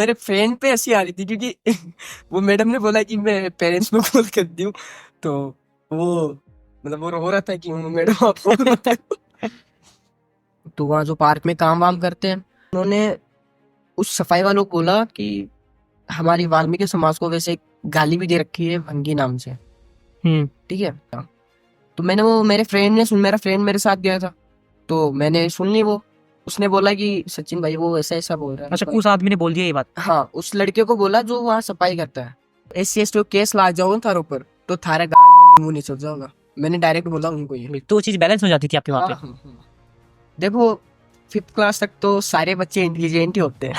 मेरे फ्रेंड पे हंसी आ रही थी क्योंकि वो मैडम ने बोला कि मैं पेरेंट्स में कॉल कर दूं, तो वो मतलब वो रो रहा था कि मैडम आप फोन मत करो। तो वहाँ जो पार्क में काम वाम करते हैं, उन्होंने उस सफाई वालों को बोला कि हमारी वाल्मीकि समाज को वैसे एक गाली भी दे रखी है भंगी नाम से, ठीक है। तो मैंने वो मेरा फ्रेंड मेरे साथ गया था, तो मैंने सुन ली वो। उसने बोला कि सचिन भाई वो ऐसा ऐसा बोल रहा है। अच्छा, उस आदमी ने बोल दिया ये बात? हाँ, उस लड़के को बोला जो वहाँ सफाई करता है। SC ST केस ला जाओ थारे ऊपर तो थारा गांड मुंह नीचे जाओगा। मैंने डायरेक्ट बोला उनको ये। तो वो चीज बैलेंस हो जाती थी आपके वहाँ पे? हाँ। देखो, 5th क्लास तक तो सारे बच्चे इंटेलिजेंट ही होते हैं।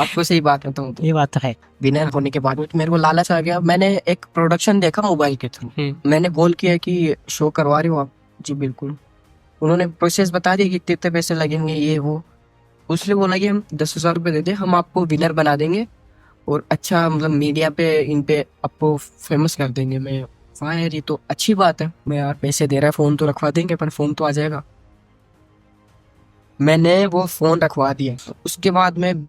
आपको सही बात बताऊं तो ये बात तो है। विनर होने के बाद में तो मेरे को लालच आ गया। मैंने एक प्रोडक्शन देखा मोबाइल के थ्रू, मैंने कॉल किया कि शो करवा रहे हो आप? जी बिल्कुल। उन्होंने प्रोसेस बता दिया कि कितने पैसे लगेंगे ये वो। उसने बोला कि हम 10,000 रुपये दे दे, हम आपको विनर बना देंगे और अच्छा मतलब मीडिया पे इन पे आपको फेमस कर देंगे। मैं वाह यार ये तो अच्छी बात है। मैं यार पैसे दे रहा है, फोन तो रखवा देंगे, पर फोन तो आ जाएगा। मैंने वो फोन रखवा दिया। उसके बाद में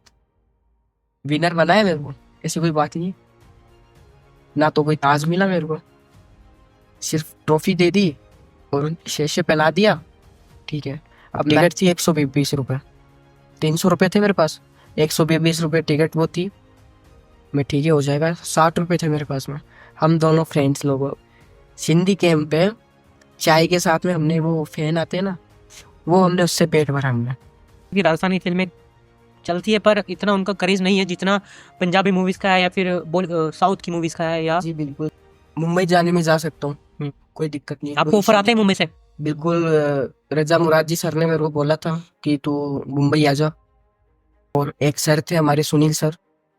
विनर बनाया मेरे को, ऐसी कोई बात नहीं। ना तो कोई ताज मिला मेरे को, सिर्फ ट्रॉफी दे दी और शीशे पहना दिया, ठीक है। अब टिकट थी 120 रुपये, 300 रुपये थे मेरे पास। 120 रुपये टिकट वो थी। मैं ठीक है हो जाएगा, 60 रुपये थे मेरे पास में। हम दोनों फ्रेंड्स लोग सिंधी कैंप पे चाय के साथ में हमने वो फैन आते हैं ना, वो हमने उससे पेट भरा हमने। कि राजस्थानी फिल्में चलती है पर इतना उनका क्रेज नहीं है जितना पंजाबी मूवीज का है या फिर साउथ की मूवीज का है। या जी बिल्कुल, मुंबई जाने में जा सकता हूँ, कोई दिक्कत नहीं है। आपको ऑफर आते हैं मुंबई से? बिल्कुल। रजा मुराद जी सर ने मेरे को बोला था कि तू मुंबई आ जा। और एक सर थे हमारे, Sunil sir,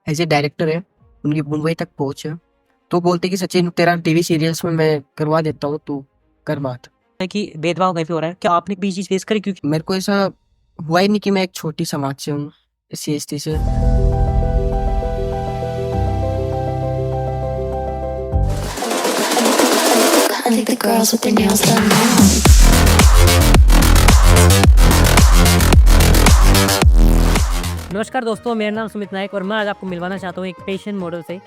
as a director है, उनकी मुंबई तक पहुंच है। तो बोलते कि सचिन तेरा टीवी सीरियल्स में मैं करवा देता हूँ, तू कर बात। है कि भेदभाव कहीं पे हो रहा है क्या? आपने भी चीज फेस करी? क्योंकि मेरे को ऐसा हुआ ही नहीं कि मैं एक छोटी समाज से हूँ, SC ST से। I think the girls with their nails done now. नमस्कार दोस्तों, मेरा नाम सुमित नायक और मैं आज आपको मिलवाना चाहता हूँ एक पेशेंट मॉडल से,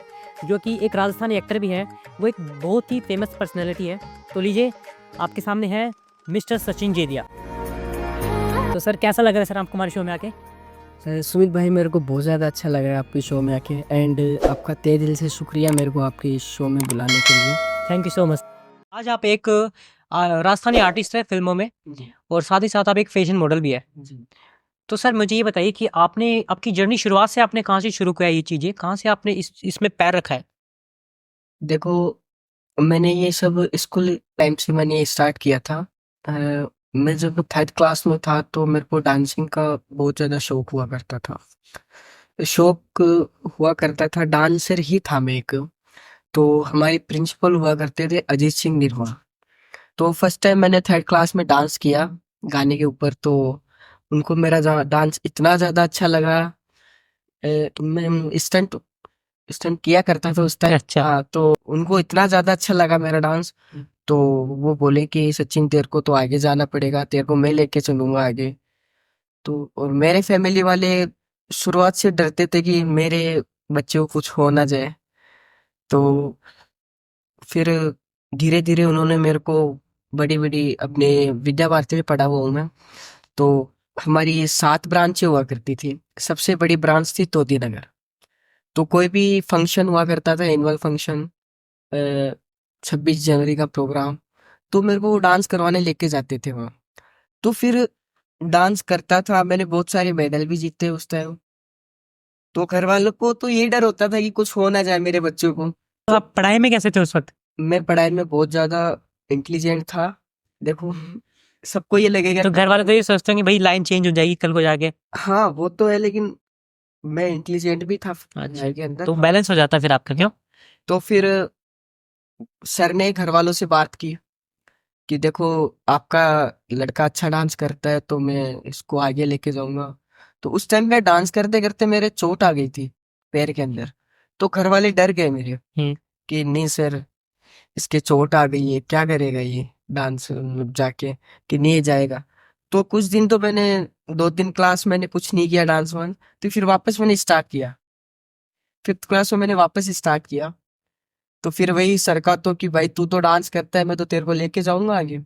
जो कि एक राजस्थानी एक्टर भी है। वो एक बहुत ही फेमस पर्सनैलिटी है। तो लीजिए, आपके सामने है मिस्टर सचिन जेदिया। तो सर, कैसा लग रहा है सर आपको हमारे शो में आके? सुमित भाई, मेरे को बहुत ज़्यादा अच्छा लग रहा है आपके शो में आके, एंड आपका तहे दिल से शुक्रिया मेरे को आपके इस शो में बुलाने के लिए। Thank you so much. आज आप एक राजस्थानी आर्टिस्ट है फिल्मों में, और साथ ही साथ आप एक फैशन मॉडल भी है। तो सर मुझे ये बताइए कि आपने आपकी जर्नी शुरुआत से आपने कहाँ से शुरू किया? ये चीज़ें कहाँ से आपने इसमें पैर रखा है? देखो, मैंने ये सब स्कूल टाइम से मैंने स्टार्ट किया था। मैं जब 3rd क्लास में था तो मेरे को डांसिंग का बहुत ज़्यादा शौक हुआ करता था। डांसर ही था मैं एक। तो हमारे प्रिंसिपल हुआ करते थे अजीत सिंह निर्मा। तो फर्स्ट टाइम मैंने 3rd क्लास में डांस किया गाने के ऊपर, तो उनको मेरा डांस इतना ज़्यादा अच्छा लगा। तो मैं स्टंट स्टंट किया करता था उस टाइम। अच्छा। हाँ, तो उनको इतना ज्यादा अच्छा लगा मेरा डांस, तो वो बोले कि सचिन तेरे को तो आगे जाना पड़ेगा, तेरे को मैं लेके चलूंगा आगे। तो और मेरे फैमिली वाले शुरुआत से डरते थे कि मेरे बच्चे को कुछ हो ना जाए। तो फिर धीरे धीरे उन्होंने मेरे को बड़ी बड़ी अपने विद्या भारती में पढ़ा हुआ हूँ मैं। तो हमारी 7 ब्रांचें हुआ करती थी। सबसे बड़ी ब्रांच थी तोती नगर। तो कोई भी फंक्शन हुआ करता था, एनुअल फंक्शन, 26 जनवरी का प्रोग्राम, तो मेरे को वो डांस करवाने लेके जाते थे वहाँ। तो फिर डांस करता था, मैंने बहुत सारे मेडल भी जीते उस टाइम। तो घर वालों को तो ये डर होता था कि कुछ हो ना जाए मेरे बच्चों को। तो आप पढ़ाई में कैसे थे उस वक्त? मैं पढ़ाई में बहुत ज्यादा इंटेलिजेंट था। देखो, सबको ये लगेगा। तो घर वाले तो ये सोचते हैं कि भाई लाइन चेंज हो जाएगी कल को जाके। हाँ वो तो है, लेकिन मैं इंटेलिजेंट भी था अच्छा, पढ़ाई के अंदर। तो बैलेंस हो जाता है फिर आपका, क्यों? तो फिर सर ने घर वालों से बात की कि देखो आपका लड़का अच्छा डांस करता है तो मैं इसको आगे लेके जाऊंगा। तो उस टाइम मैं डांस करते करते मेरे चोट आ गई थी पैर के अंदर। तो घर वाले डर गए मेरे कि नहीं सर, इसके चोट आ गई है, क्या करेगा ये डांस मतलब जाके, कि नहीं जाएगा। तो कुछ दिन तो मैंने 2-3 क्लास मैंने कुछ नहीं किया डांस वांस, तो फिर वापस मैंने स्टार्ट किया। 5th क्लास में मैंने वापस स्टार्ट किया। तो फिर वही सर का तो कि भाई तू तो डांस करता है, मैं तो तेरे को लेके जाऊंगा आगे।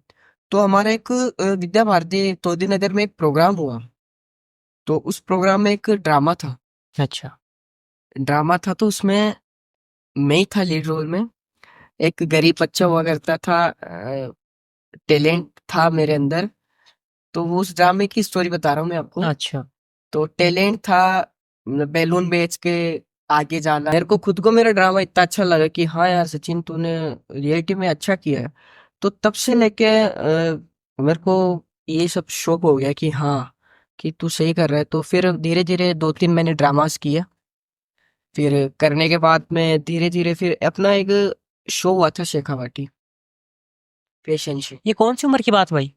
तो हमारा एक विद्या भारती तोदी नगर में एक प्रोग्राम हुआ। तो उस प्रोग्राम में एक ड्रामा था। अच्छा। ड्रामा था तो उसमें मैं ही था लीड रोल में। एक गरीब बच्चा हुआ करता था, टैलेंट था मेरे अंदर। तो वो उस ड्रामे की स्टोरी बता रहा हूँ मैं आपको। अच्छा। तो टैलेंट था बैलून बेच के आगे जाना। मेरे को खुद को मेरा ड्रामा इतना अच्छा लगा कि हाँ यार सचिन तूने रियलिटी में अच्छा किया है। तो तब से लेके मेरे को ये सब शौक हो गया कि हाँ कि तू सही कर रहा है। तो फिर धीरे धीरे 2-3 मैंने ड्रामास किया। फिर करने के बाद में धीरे धीरे फिर अपना एक शो हुआ था शेखावाटी फैशन शो। ये कौन सी उम्र की बात भाई?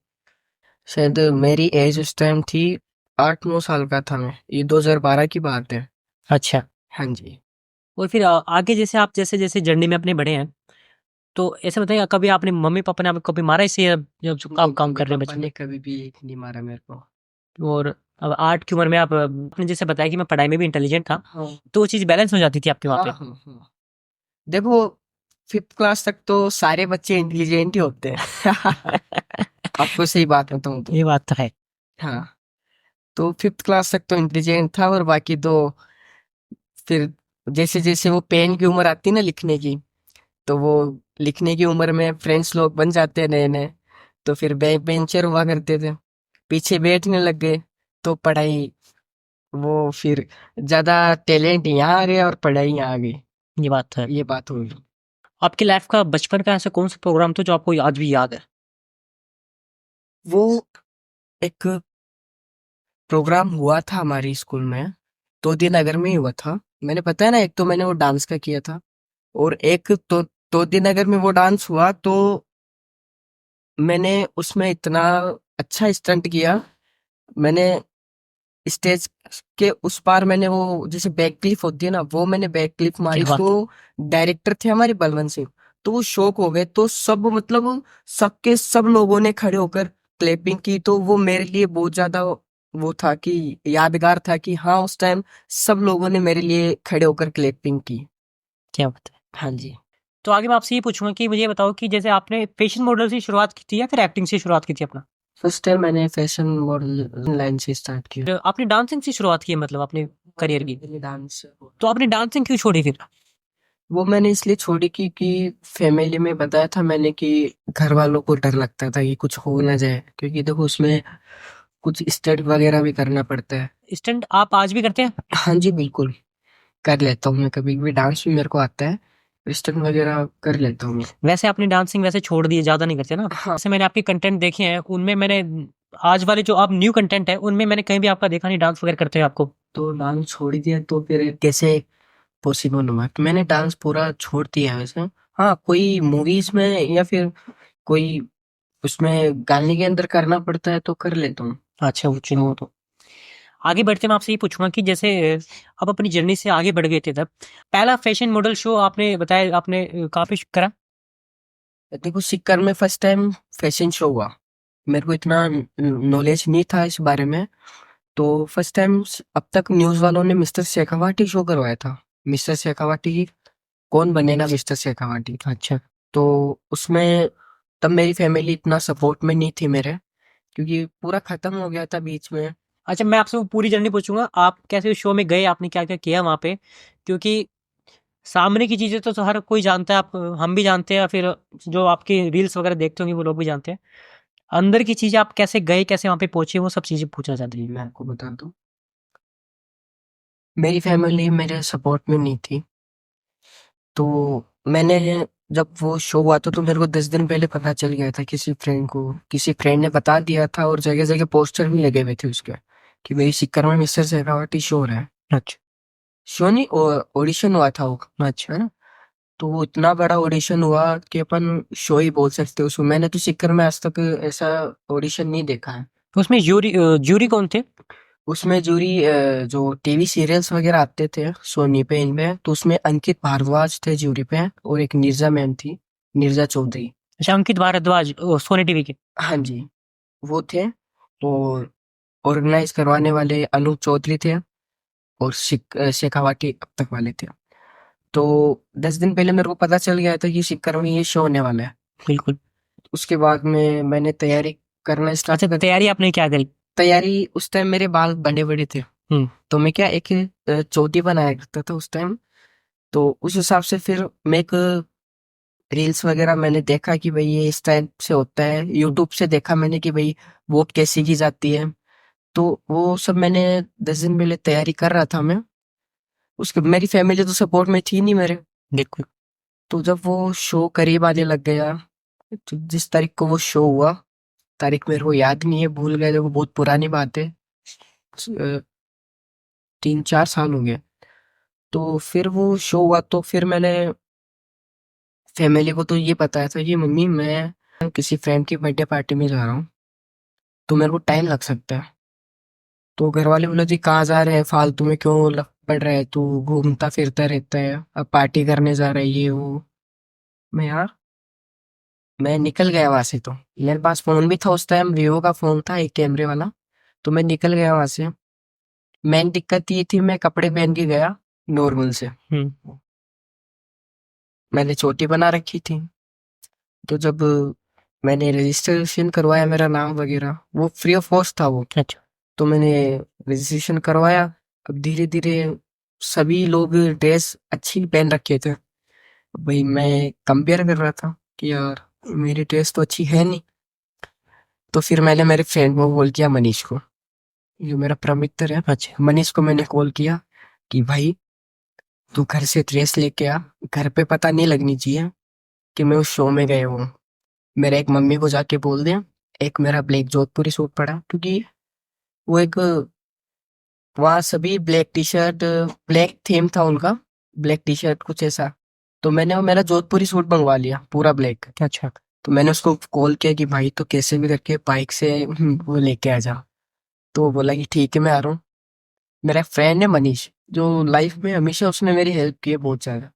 शायद मेरी एज उस टाइम थी 8-9 साल का था मैं। ये 2012 की बात है। अच्छा। हाँ जी। और फिर आगे जैसे आप जैसे जैसे जर्नी में अपने बढ़े हैं, तो ऐसे बताइए कभी आपने मम्मी पापा ने आपको कभी मारा इससे जब जो काम काम कर रहे हैं पापा बचपन ने कभी भी नहीं मारा मेरे को। में? और अब 8 की उम्र में आपने जैसे बताया कि मैं पढ़ाई में भी इंटेलिजेंट था, हाँ तो वो चीज़ बैलेंस हो जाती थी आपके वहाँ हाँ पे? हाँ हाँ। देखो 5th क्लास तक तो सारे बच्चे इंटेलिजेंट ही होते हैं। आपको सही बात बताऊं तो। ये बात तो है। हाँ। तो 5th क्लास तक तो इंटेलिजेंट था, और बाकी तो फिर जैसे जैसे वो पेन की उम्र आती ना लिखने की, तो वो लिखने की उम्र में फ्रेंड्स लोग बन जाते हैं नए नए। तो फिर बैक बेंचर हुआ करते थे, पीछे बैठने लग गए। तो पढ़ाई वो फिर ज्यादा टैलेंट यहाँ आ गया और पढ़ाई यहाँ आ गई। ये बात तो है। ये बात हुई। आपकी लाइफ का बचपन का ऐसा कौन सा प्रोग्राम था जो आपको आज भी याद है? वो एक प्रोग्राम हुआ था हमारी स्कूल में, तो दिन नगर में ही हुआ था। मैंने बताया ना, एक तो मैंने वो डांस का किया था, और एक तो दिन नगर में वो डांस हुआ। तो मैंने उसमें इतना अच्छा स्टंट किया। मैंने स्टेज के उस पार मैंने वो जैसे बैक क्लिप होती है ना, वो मैंने बैक क्लिप मारी। क्या बात तो है। डायरेक्टर थे हमारे बलवंत सिंह, तो वो शौक हो गए। तो सब मतलब सबके सब लोगों ने खड़े होकर क्लैपिंग की। तो वो मेरे लिए बहुत ज्यादा वो था कि यादगार था कि हाँ उस टाइम सब लोगों ने मेरे लिए खड़े होकर क्लैपिंग की। क्या बात है। हाँ जी। तो आगे मैं आपसे ये पूछूंगा कि मुझे ये बताओ कि जैसे आपने फैशन मॉडल से शुरुआत की थी या फिर एक्टिंग से शुरुआत की थी अपना? फर्स्ट टाइम मैंने फैशन मॉडल लाइन से स्टार्ट किया। तो आपने डांसिंग से शुरुआत की है मतलब अपने करियर की? डांस तो आपने डांसिंग क्यों छोड़ी फिर? वो मैंने इसलिए छोड़ी कि फैमिली में बताया था मैंने कि घर वालों को डर लगता था कि कुछ हो ना जाए, क्योंकि देखो उसमें कुछ स्टंट वगैरह भी करना पड़ता है। स्टंट आप आज भी करते हैं? हाँ जी बिल्कुल, कर लेता हूँ मैं। कभी भी डांस भी मेरे को आता है, स्टंट वगैरह कर लेता हूँ मैं। वैसे आपने डांसिंग वैसे छोड़ दी है, ज्यादा नहीं करते ना? हाँ। जैसे मैंने आपके कंटेंट देखे हैं उनमें मैंने आज वाले जो आप न्यू कंटेंट है उनमें मैंने कहीं भी आपका देखा नहीं डांस वगैरह करते हुए आपको। तो डांस छोड़ ही दिया तो फिर कैसे पॉसिबल हुआ? तो मैंने डांस पूरा छोड़ दिया है वैसे। हाँ, कोई मूवीज में या फिर कोई उसमें गाने के अंदर करना पड़ता है तो कर लेता हूँ। अच्छा, वो चुनो तो। आगे बढ़ते मैं आपसे ये पूछूंगा कि जैसे आप अपनी जर्नी से आगे बढ़ गए थे तब पहला फैशन मॉडल शो आपने बताया आपने कहाँ पे करा? देखो सिक्कर में फर्स्ट टाइम फैशन शो हुआ। मेरे को इतना नॉलेज नहीं था इस बारे में। तो फर्स्ट टाइम अब तक न्यूज वालों ने मिस्टर शेखावाटी शो करवाया था। मिस्टर शेखावाटी, कौन बनेगा मिस्टर शेखावाटी। अच्छा। तो उसमें तब मेरी फैमिली इतना सपोर्ट में नहीं थी मेरे, क्योंकि पूरा खत्म हो गया था बीच में। अच्छा, मैं आपसे वो पूरी जर्नी पूछूंगा आप कैसे उस शो में गए, आपने क्या क्या किया वहाँ पे? क्योंकि सामने की चीजें तो हर कोई जानता है, आप हम भी जानते हैं, फिर जो आपके रील्स वगैरह देखते होंगे वो लोग भी जानते हैं। अंदर की चीजें आप कैसे गए, कैसे वहाँ पे पहुंचे, वो सब चीजें पूछना चाहते हैं। मैं आपको बता दूं, मेरी फैमिली मेरे सपोर्ट में नहीं थी। तो मैंने जब वो शो हुआ था तो मेरे को 10 दिन पहले पता चल गया था। किसी फ्रेंड ने बता दिया था, और जगह जगह पोस्टर भी लगे हुए थे उसके कि भाई सिक्कर में मिस्टर शेखावटी शो हो रहा है। अच्छा। शो नहीं, ऑडिशन हुआ था वो। अच्छा। है ना। तो वो इतना बड़ा ऑडिशन हुआ कि अपन शो ही बोल सकते हो उसको। मैंने तो सिक्कर में आज तक ऐसा ऑडिशन नहीं देखा है। तो उसमें जूरी कौन थे? उसमें जूरी जो टीवी सीरियल्स वगैरह आते थे सोनी पे, इनमें तो उसमें अंकित भारद्वाज थे जूरी पे, और एक निर्जा मैम थी, निर्जा चौधरी। अच्छा, अंकित भारद्वाज सोनी टीवी के। हाँ जी, वो थे। और ऑर्गेनाइज करवाने वाले अनूप चौधरी थे और शेखावाटी अब तक वाले थे। तो 10 दिन पहले मेरे को पता चल गया था कि शिक्कर में ये शो होने वाला है। बिल्कुल। उसके बाद में मैंने तैयारी करना स्टार्ट। अच्छा, तो तैयारी आपने क्या करी? तैयारी उस टाइम मेरे बाल बड़े बड़े थे, हम्म। तो मैं क्या एक चोटी बनाया करता था उस टाइम। तो उस हिसाब से फिर मैं एक रील्स वगैरह मैंने देखा कि भाई ये इस टाइप से होता है, यूट्यूब से देखा मैंने कि भाई वोट कैसी की जाती है। तो वो सब मैंने 10 दिन पहले तैयारी कर रहा था मैं। उसके मेरी फैमिली तो सपोर्ट में थी नहीं मेरे। बिल्कुल। तो जब वो शो करीब आने लग गया, तो जिस तारीख को वो शो हुआ, तारीख मेरे को याद नहीं है, भूल गए, वो बहुत पुरानी बात है। 3-4 साल हो गए। तो फिर वो शो हुआ, तो फिर मैंने फैमिली को तो ये बताया था कि मम्मी मैं किसी फ्रेंड की बर्थडे पार्टी में जा रहा हूँ, तो मेरे को टाइम लग सकता है। तो घर वाले बोले जी कहाँ जा रहे हैं, फालतू में क्यों पड़ रहा है, तू घूमता फिरता रहता है, अब पार्टी करने जा रहा है ये वो। मैं यार, मैं निकल गया वहां से। तो मेरे पास फोन भी था उस टाइम, वीवो का फोन था एक कैमरे वाला। तो मैं निकल गया वहां से। मेन दिक्कत ये थी, मैं कपड़े पहन के गया नॉर्मल से। मैंने चोटी बना रखी थी। तो जब मैंने रजिस्ट्रेशन करवाया मेरा नाम वगैरह, वो फ्री ऑफ कॉस्ट था वो। अच्छा। तो मैंने रजिस्ट्रेशन करवाया। अब धीरे धीरे सभी लोग ड्रेस अच्छी पहन रखे थे। भाई मैं कंपेयर कर रहा था कि यार मेरी ड्रेस तो अच्छी है नहीं। तो फिर मैंने मेरे फ्रेंड को कॉल किया, मनीष को, जो मेरा प्रमित्र है। अच्छा। मनीष को मैंने कॉल किया कि भाई तू घर से ड्रेस लेके आ, घर पे पता नहीं लगनी चाहिए कि मैं उस शो में गए हूँ। मेरे एक मम्मी को जाके बोल दिया। एक मेरा ब्लैक जोधपुरी सूट पड़ा, क्योंकि वो एक वहाँ सभी black T shirt, black theme था उनका, ब्लैक टी शर्ट कुछ ऐसा। तो मैंने वो मेरा जोधपुरी सूट मंगवा लिया पूरा ब्लैक। अच्छा। तो मैंने उसको कॉल किया कि भाई तो कैसे भी करके बाइक से वो लेके आ जा। तो वो बोला कि ठीक है मैं आ रहा हूँ। मेरा फ्रेंड है मनीष, जो लाइफ में हमेशा उसने मेरी हेल्प की है बहुत ज्यादा।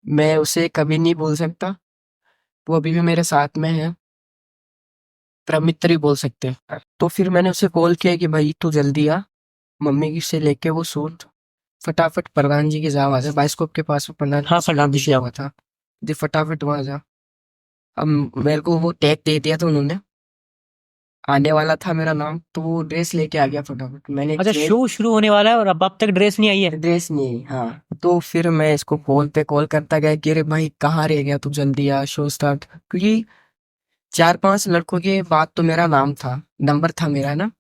मैं उसे कभी नहीं भूल सकता। वो अभी भी मेरे साथ में है, प्रमित्र ही बोल सकते हैं। तो फिर मैंने उसे कॉल किया कि भाई तू जल्दी आ, मम्मी की से लेके वो सूट फटाफट प्रधान जी के जाम आ जा, बाइस्कोप के पास में प्रधान हाँ, प्रधान जी दिया हुआ था जी, फटाफट वहां जा। अब मेरे को वो टैग दे दिया था उन्होंने, आने वाला था मेरा नाम, तो वो ड्रेस लेके आ गया फटाफट। मैंने अच्छा, शो शुरू होने वाला है और अब तक ड्रेस नहीं आई है? ड्रेस नहीं, हाँ। तो फिर मैं इसको कॉल पे कॉल करता गया कि अरे भाई कहाँ रह गया तू, जल्दी आ, शो स्टार्ट। क्योंकि 4-5 लड़कों के बाद तो मेरा नाम था, नंबर था मेरा ना।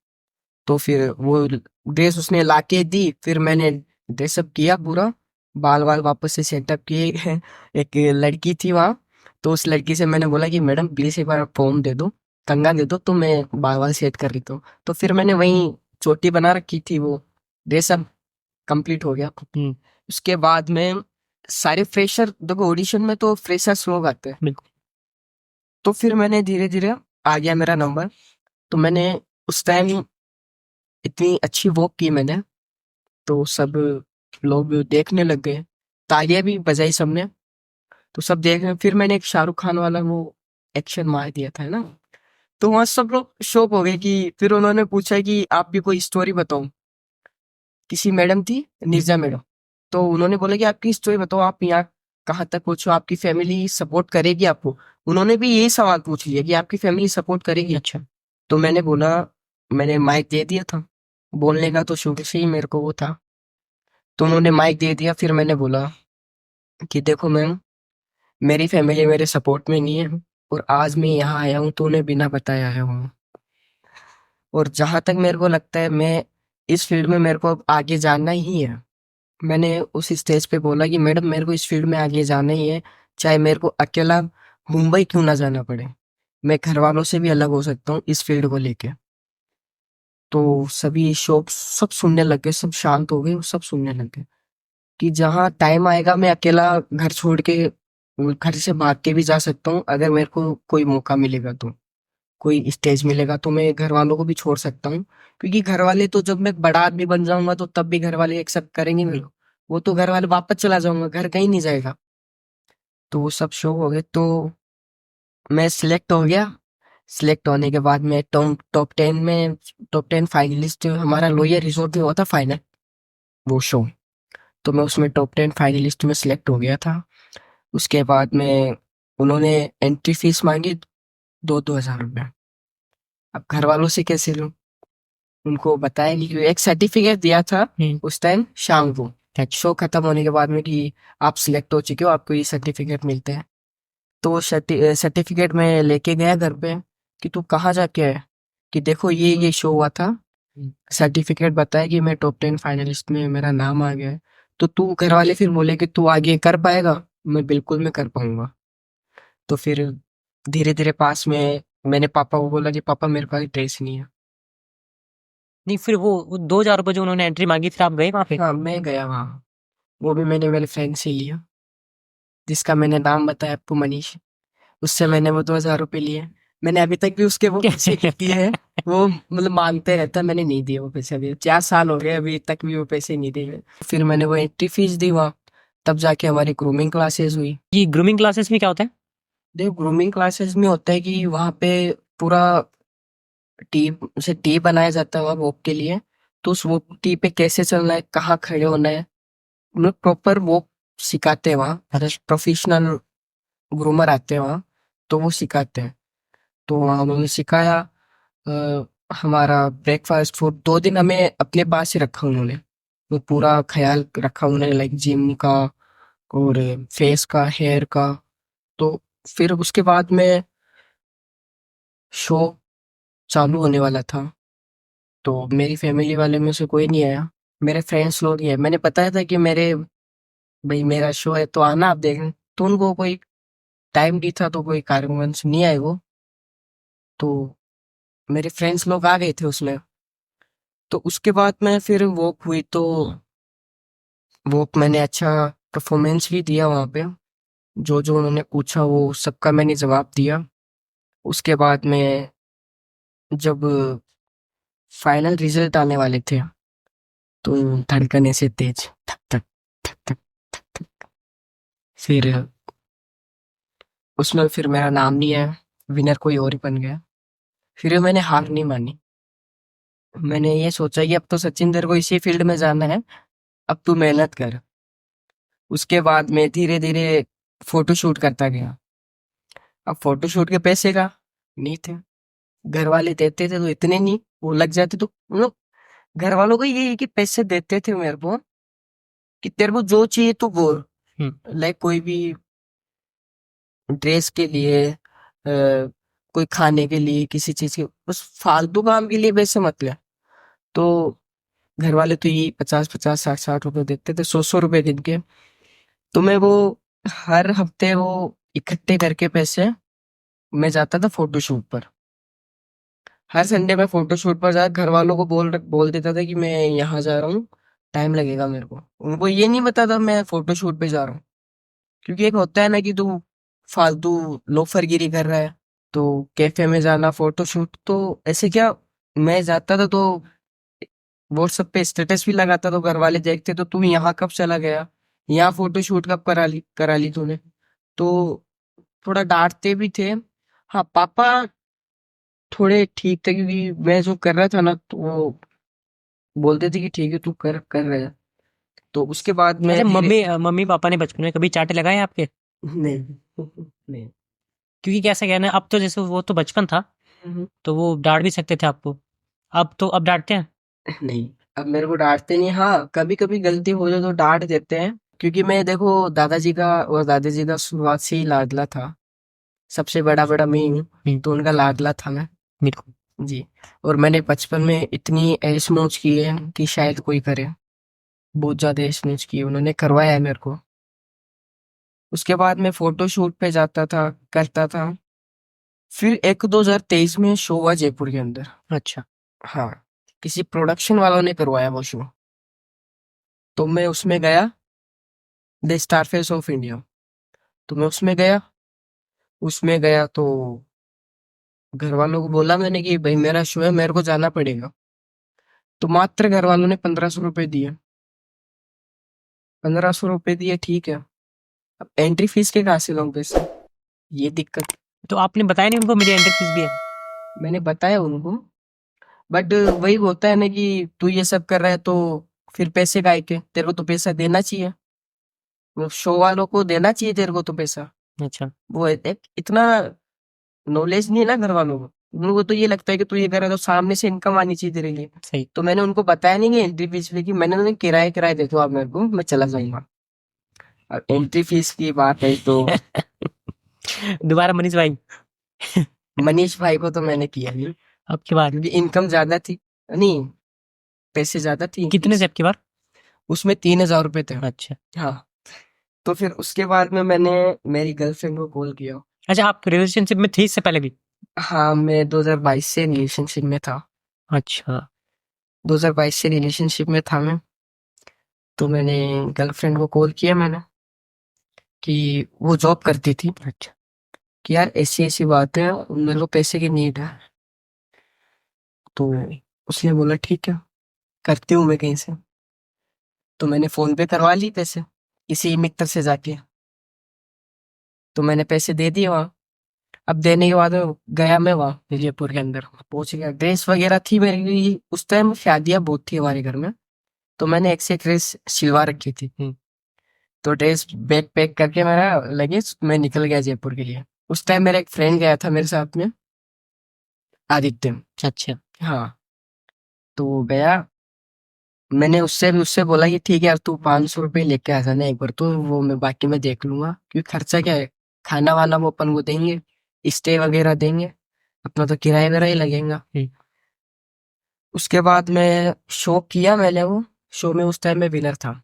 तो फिर वो ड्रेस उसने लाके दी, फिर मैंने ड्रेसअप किया पूरा, बाल वाल वापस से सेटअप किए। एक लड़की थी वहाँ, तो उस लड़की से मैंने बोला कि मैडम प्लीज एक बार फॉर्म दे दो, कंगा दे दो, तो मैं बाल वाल सेट कर लेता हूँ। तो फिर मैंने वहीं चोटी बना रखी थी, वो ड्रेसअप कंप्लीट हो गया। हम्म। उसके बाद में सारे फ्रेशर, देखो ऑडिशन में तो फ्रेशर्स लोग आते हैं। बिल्कुल। तो फिर मैंने धीरे धीरे आ गया मेरा नंबर। तो मैंने उस टाइम इतनी अच्छी वॉक की मैंने, तो सब लोग देखने लग गए, तालियां भी बजाई सबने। तो सब देख रहे, फिर मैंने एक शाहरुख खान वाला वो एक्शन मार दिया था ना। तो वहां सब लोग शॉक हो गए कि फिर उन्होंने पूछा कि आप भी कोई स्टोरी बताओ। किसी मैडम थी, निर्जा मैडम। तो उन्होंने बोला कि आपकी स्टोरी बताओ, आप यहाँ कहाँ तक पहुंचो, आपकी फैमिली सपोर्ट करेगी आपको। उन्होंने भी यही सवाल पूछ लिया कि आपकी फैमिली सपोर्ट करेगी। अच्छा। तो मैंने बोला, मैंने माइक दे दिया था, बोलने का तो शुरू से ही मेरे को वो था। तो उन्होंने माइक दे दिया, फिर मैंने बोला कि देखो मैम, मेरी फैमिली मेरे सपोर्ट में नहीं है, और आज मैं यहाँ आया हूँ तो उन्हें बिना बताए आया हूँ। और जहां तक मेरे को लगता है, मैं इस फील्ड में मेरे को अब आगे जाना ही है। मैंने उस स्टेज पे बोला कि मैडम मेरे को इस फील्ड में आगे जाना ही है, चाहे मेरे को अकेला मुंबई क्यों ना जाना पड़े, मैं घर वालों से भी अलग हो सकता हूँ इस फील्ड को लेके। तो सभी शोक सब सुनने लग गए, सब शांत हो गए, सब सुनने लग गए कि जहाँ टाइम आएगा मैं अकेला घर छोड़ के, घर से भाग के भी जा सकता हूँ, अगर मेरे को कोई मौका मिलेगा तो, कोई स्टेज मिलेगा तो मैं घर वालों को भी छोड़ सकता हूँ। क्योंकि घर वाले तो, जब मैं बड़ा आदमी बन जाऊंगा तो तब भी घर वाले एक्सेप्ट करेंगे मेरे को। वो तो घर वाले, वापस चला जाऊंगा, घर कहीं नहीं जाएगा। तो वो सब शो हो गए, तो मैं सिलेक्ट हो गया। सिलेक्ट होने के बाद में टॉप 10 फाइनलिस्ट, हमारा लोयर रिजॉर्ट में हुआ था फाइनल वो शो, तो मैं उसमें टॉप 10 फाइनलिस्ट में सिलेक्ट हो गया था। उसके बाद में उन्होंने एंट्री फीस मांगी 2,000 रुपये। अब घर वालों से कैसे लूं, उनको बताया नहीं। एक सर्टिफिकेट दिया था उस टाइम शाम को, शो खत्म होने के बाद में कि आप सिलेक्ट हो चुके हो, आपको ये सर्टिफिकेट मिलते हैं। तो वो सर्टिफिकेट मैं लेके गया घर पे कि तू कहाँ जाके आया, कि देखो ये शो हुआ था, सर्टिफिकेट बताया कि मैं टॉप 10 फाइनलिस्ट में मेरा नाम आ गया है। तो तू, घर वाले फिर बोले कि तू आगे कर पाएगा, मैं बिल्कुल मैं कर पाऊंगा। तो फिर धीरे धीरे पास में मैंने पापा को बोला कि पापा मेरे पास ड्रेस नहीं है। नहीं, फिर वो 2,000 रुपये जो उन्होंने एंट्री मांगी, फिर आप गए वहाँ पे? हाँ मैं गया वहाँ, वो भी मैंने मेरे फ्रेंड से लिया, जिसका मैंने नाम बताया आपको, मनीष। उससे मैंने वो 2,000 रुपये लिए। मैंने अभी तक भी उसके वो पैसे नहीं दिए हैं। वो मतलब मांगते रहता है, मैंने नहीं दिए वो पैसे। अभी 4 साल हो गए, अभी तक भी वो पैसे नहीं दिए। फिर मैंने वो एंट्री फीस दी वहाँ, तब जाके हमारी ग्रूमिंग क्लासेस हुई। ये ग्रूमिंग क्लासेस में क्या होता है? देखो ग्रूमिंग क्लासेस में होता है कि वहाँ पे पूरा टीम से टी बनाया जाता है वहाँ वॉक के लिए। तो उस वॉक टी पे कैसे चलना है, कहाँ खड़े होना है, मतलब प्रॉपर वॉक सिखाते हैं वहाँ। प्रोफेशनल ग्रूमर आते हैं वहाँ, तो वो सिखाते हैं। तो वहाँ उन्होंने सिखाया। हमारा ब्रेकफास्ट फूड 2 दिन हमें अपने पास ही रखा उन्होंने, वो पूरा ख्याल रखा उन्होंने, लाइक जिम का और फेस का, हेयर का। तो फिर उसके बाद में शो चालू होने वाला था, तो मेरी फैमिली वाले में से कोई नहीं आया, मेरे फ्रेंड्स लोग ही है। मैंने बताया था कि मेरे भाई मेरा शो है तो आना आप देखने, तो उनको कोई टाइम नहीं था, तो कोई कार्यक्रम से नहीं आए वो। तो मेरे फ्रेंड्स लोग आ गए थे उसमें। तो उसके बाद में फिर वॉक हुई, तो वॉक मैंने अच्छा परफॉर्मेंस भी दिया वहाँ पे। जो जो उन्होंने पूछा वो सबका मैंने जवाब दिया। उसके बाद में जब फाइनल रिजल्ट आने वाले थे, तो धड़कन ऐसे तेज, धक धक धक धक धक धक। फिर उसमें फिर मेरा नाम नहीं आया, विनर कोई और ही बन गया। फिर मैंने हार नहीं मानी। मैंने ये सोचा कि अब तो सचिन तेरे को इसी फील्ड में जाना है, अब तू मेहनत कर। उसके बाद मैं धीरे धीरे फोटो शूट करता गया। अब फोटो शूट के पैसे का नहीं थे, घर वाले देते थे तो इतने नहीं, वो लग जाते तो मतलब घर वालों को ये है कि पैसे देते थे मेरे को कि तेरे को जो चाहिए तू बोल, लाइक कोई भी ड्रेस के लिए, कोई खाने के लिए, किसी चीज के, बस फालतू काम के लिए पैसे मत ले। तो घर वाले तो ये 50-50, 60-60 रुपए देते थे, 100-100 रुपए दिन के। तो मैं वो हर हफ्ते वो इकट्ठे करके पैसे मैं जाता था फोटो शूट पर। हर संडे में फोटो शूट पर जा घर वालों को बोल देता था कि मैं यहाँ जा रहा हूँ, टाइम लगेगा मेरे को। उनको ये नहीं पता था मैं फोटो शूट पे जा रहा हूँ, क्योंकि एक होता है ना कि तू फालतू लोफरगिरी कर रहा है। तो कैफे में जाना, फोटो शूट, तो ऐसे क्या, मैं जाता था तो व्हाट्सएप पे स्टेटस भी लगाता, तो घर वाले देखते तो तू यहाँ कब चला गया, यहाँ फोटो शूट कब करा ली तूने। तो थोड़ा डांटते भी थे। हाँ पापा थोड़े ठीक थे, क्योंकि मैं जो कर रहा था ना, तो वो बोलते थे कि ठीक है तू कर रहा है। तो उसके बाद में अच्छा, धीरे मम्मी पापा ने बचपन में कभी चांटे लगाए आपके? नहीं नहीं। क्योंकि कैसे कहना है, अब तो जैसे वो तो बचपन था, तो वो डांट भी सकते थे आपको। अब डांटते हैं? नहीं, अब मेरे को डांटते नहीं। हाँ कभी कभी गलती हो जाए तो डांट देते हैं, क्योंकि मैं देखो दादाजी का और दादाजी का शुरुआत से ही लाडला था। सबसे बड़ा बड़ा मैं ही हूँ, तो उनका लाडला था मैं। बिल्कुल। जी। और मैंने बचपन में इतनी ऐश मौज की है कि शायद कोई करे, बहुत ज्यादा ऐश मौज की है, उन्होंने करवाया है मेरे को। उसके बाद मैं फोटो शूट पे जाता था, करता था। फिर एक 2023 में शो हुआ जयपुर के अंदर। अच्छा। हाँ, किसी प्रोडक्शन वालों ने करवाया वो शो, तो मैं उसमें गया, the star face of India. तो मैं उसमें गया तो घर वालों को बोला मैंने कि भाई मेरा शो है, मेरे को जाना पड़ेगा। तो मात्र घर वालों ने 1,500 रुपए दिए। 1,500 रुपए दिए, ठीक है। अब एंट्री फीस के कहाँ से लाऊं पैसे, ये दिक्कत। तो आपने बताया नहीं उनको मेरी एंट्री फीस भी है? मैंने बताया उनको, बट वही होता है ना कि तू ये सब कर रहा है तो फिर पैसे काहे के, तेरे को तो पैसा देना चाहिए, वो शो वालों को देना चाहिए तेरे को तो पैसा। अच्छा। वो इतना नॉलेज नहीं है ना घर वालों को, उनको तो ये लगता है कि तू ये कर रहा है तो सामने से इनकम आनी चाहिए तेरे लिए। सही। तो मैंने उनको बताया नहीं कि एंट्री फीस पे, कि मैंने उन्हें किराए किराए दे दो आप मेरे को, मैं चला जाऊंगा। और एंट्री फीस की बात है तो दोबारा मनीष भाई, मनीष भाई को तो मैंने किया नहीं, आपकी बात क्योंकि इनकम ज्यादा थी, नहीं पैसे ज्यादा थी कितने से आपकी बार? उसमें 3,000 रुपए थे। अच्छा। हाँ, तो फिर उसके बाद में मैंने मेरी गर्लफ्रेंड को कॉल किया। अच्छा, आप रिलेशनशिप में थे इससे पहले भी? हाँ, मैं 2022 से रिलेशनशिप में था। अच्छा। 2022 से रिलेशनशिप में था मैं। तो मैंने गर्लफ्रेंड को कॉल किया मैंने, कि वो जॉब करती थी, अच्छा। कि यार ऐसी ऐसी बात है, मेरे को पैसे की नीड है। तो उसने बोला ठीक है, करती हूँ मैं कहीं से। तो मैंने फोन पे करवा ली पैसे किसी मित्र से जाके, तो मैंने पैसे दे दिए वहाँ। अब देने के बाद गया मैं वहाँ जयपुर के अंदर, पहुंच गया। ड्रेस वगैरह थी मेरी लिए, उस टाइम शादियां बहुत थी हमारे घर में, तो मैंने एक से एक ड्रेस सिलवा रखी थी। तो ड्रेस बैग पैक करके मेरा लगेज, मैं निकल गया जयपुर के लिए। उस टाइम मेरा एक फ्रेंड गया था मेरे साथ में, आदित्य। अच्छा। हाँ, तो वो गया। मैंने उससे बोला कि ठीक है यार, तू 500 रुपये लेके आ जाना एक बार, तो वो मैं बाकी मैं देख लूंगा, क्योंकि खर्चा क्या है, खाना वाना वो अपन को देंगे, स्टे वगैरह देंगे, अपना तो किराया वगैरह ही लगेगा। उसके बाद में शो किया मैंने, वो शो में उस टाइम में विनर था।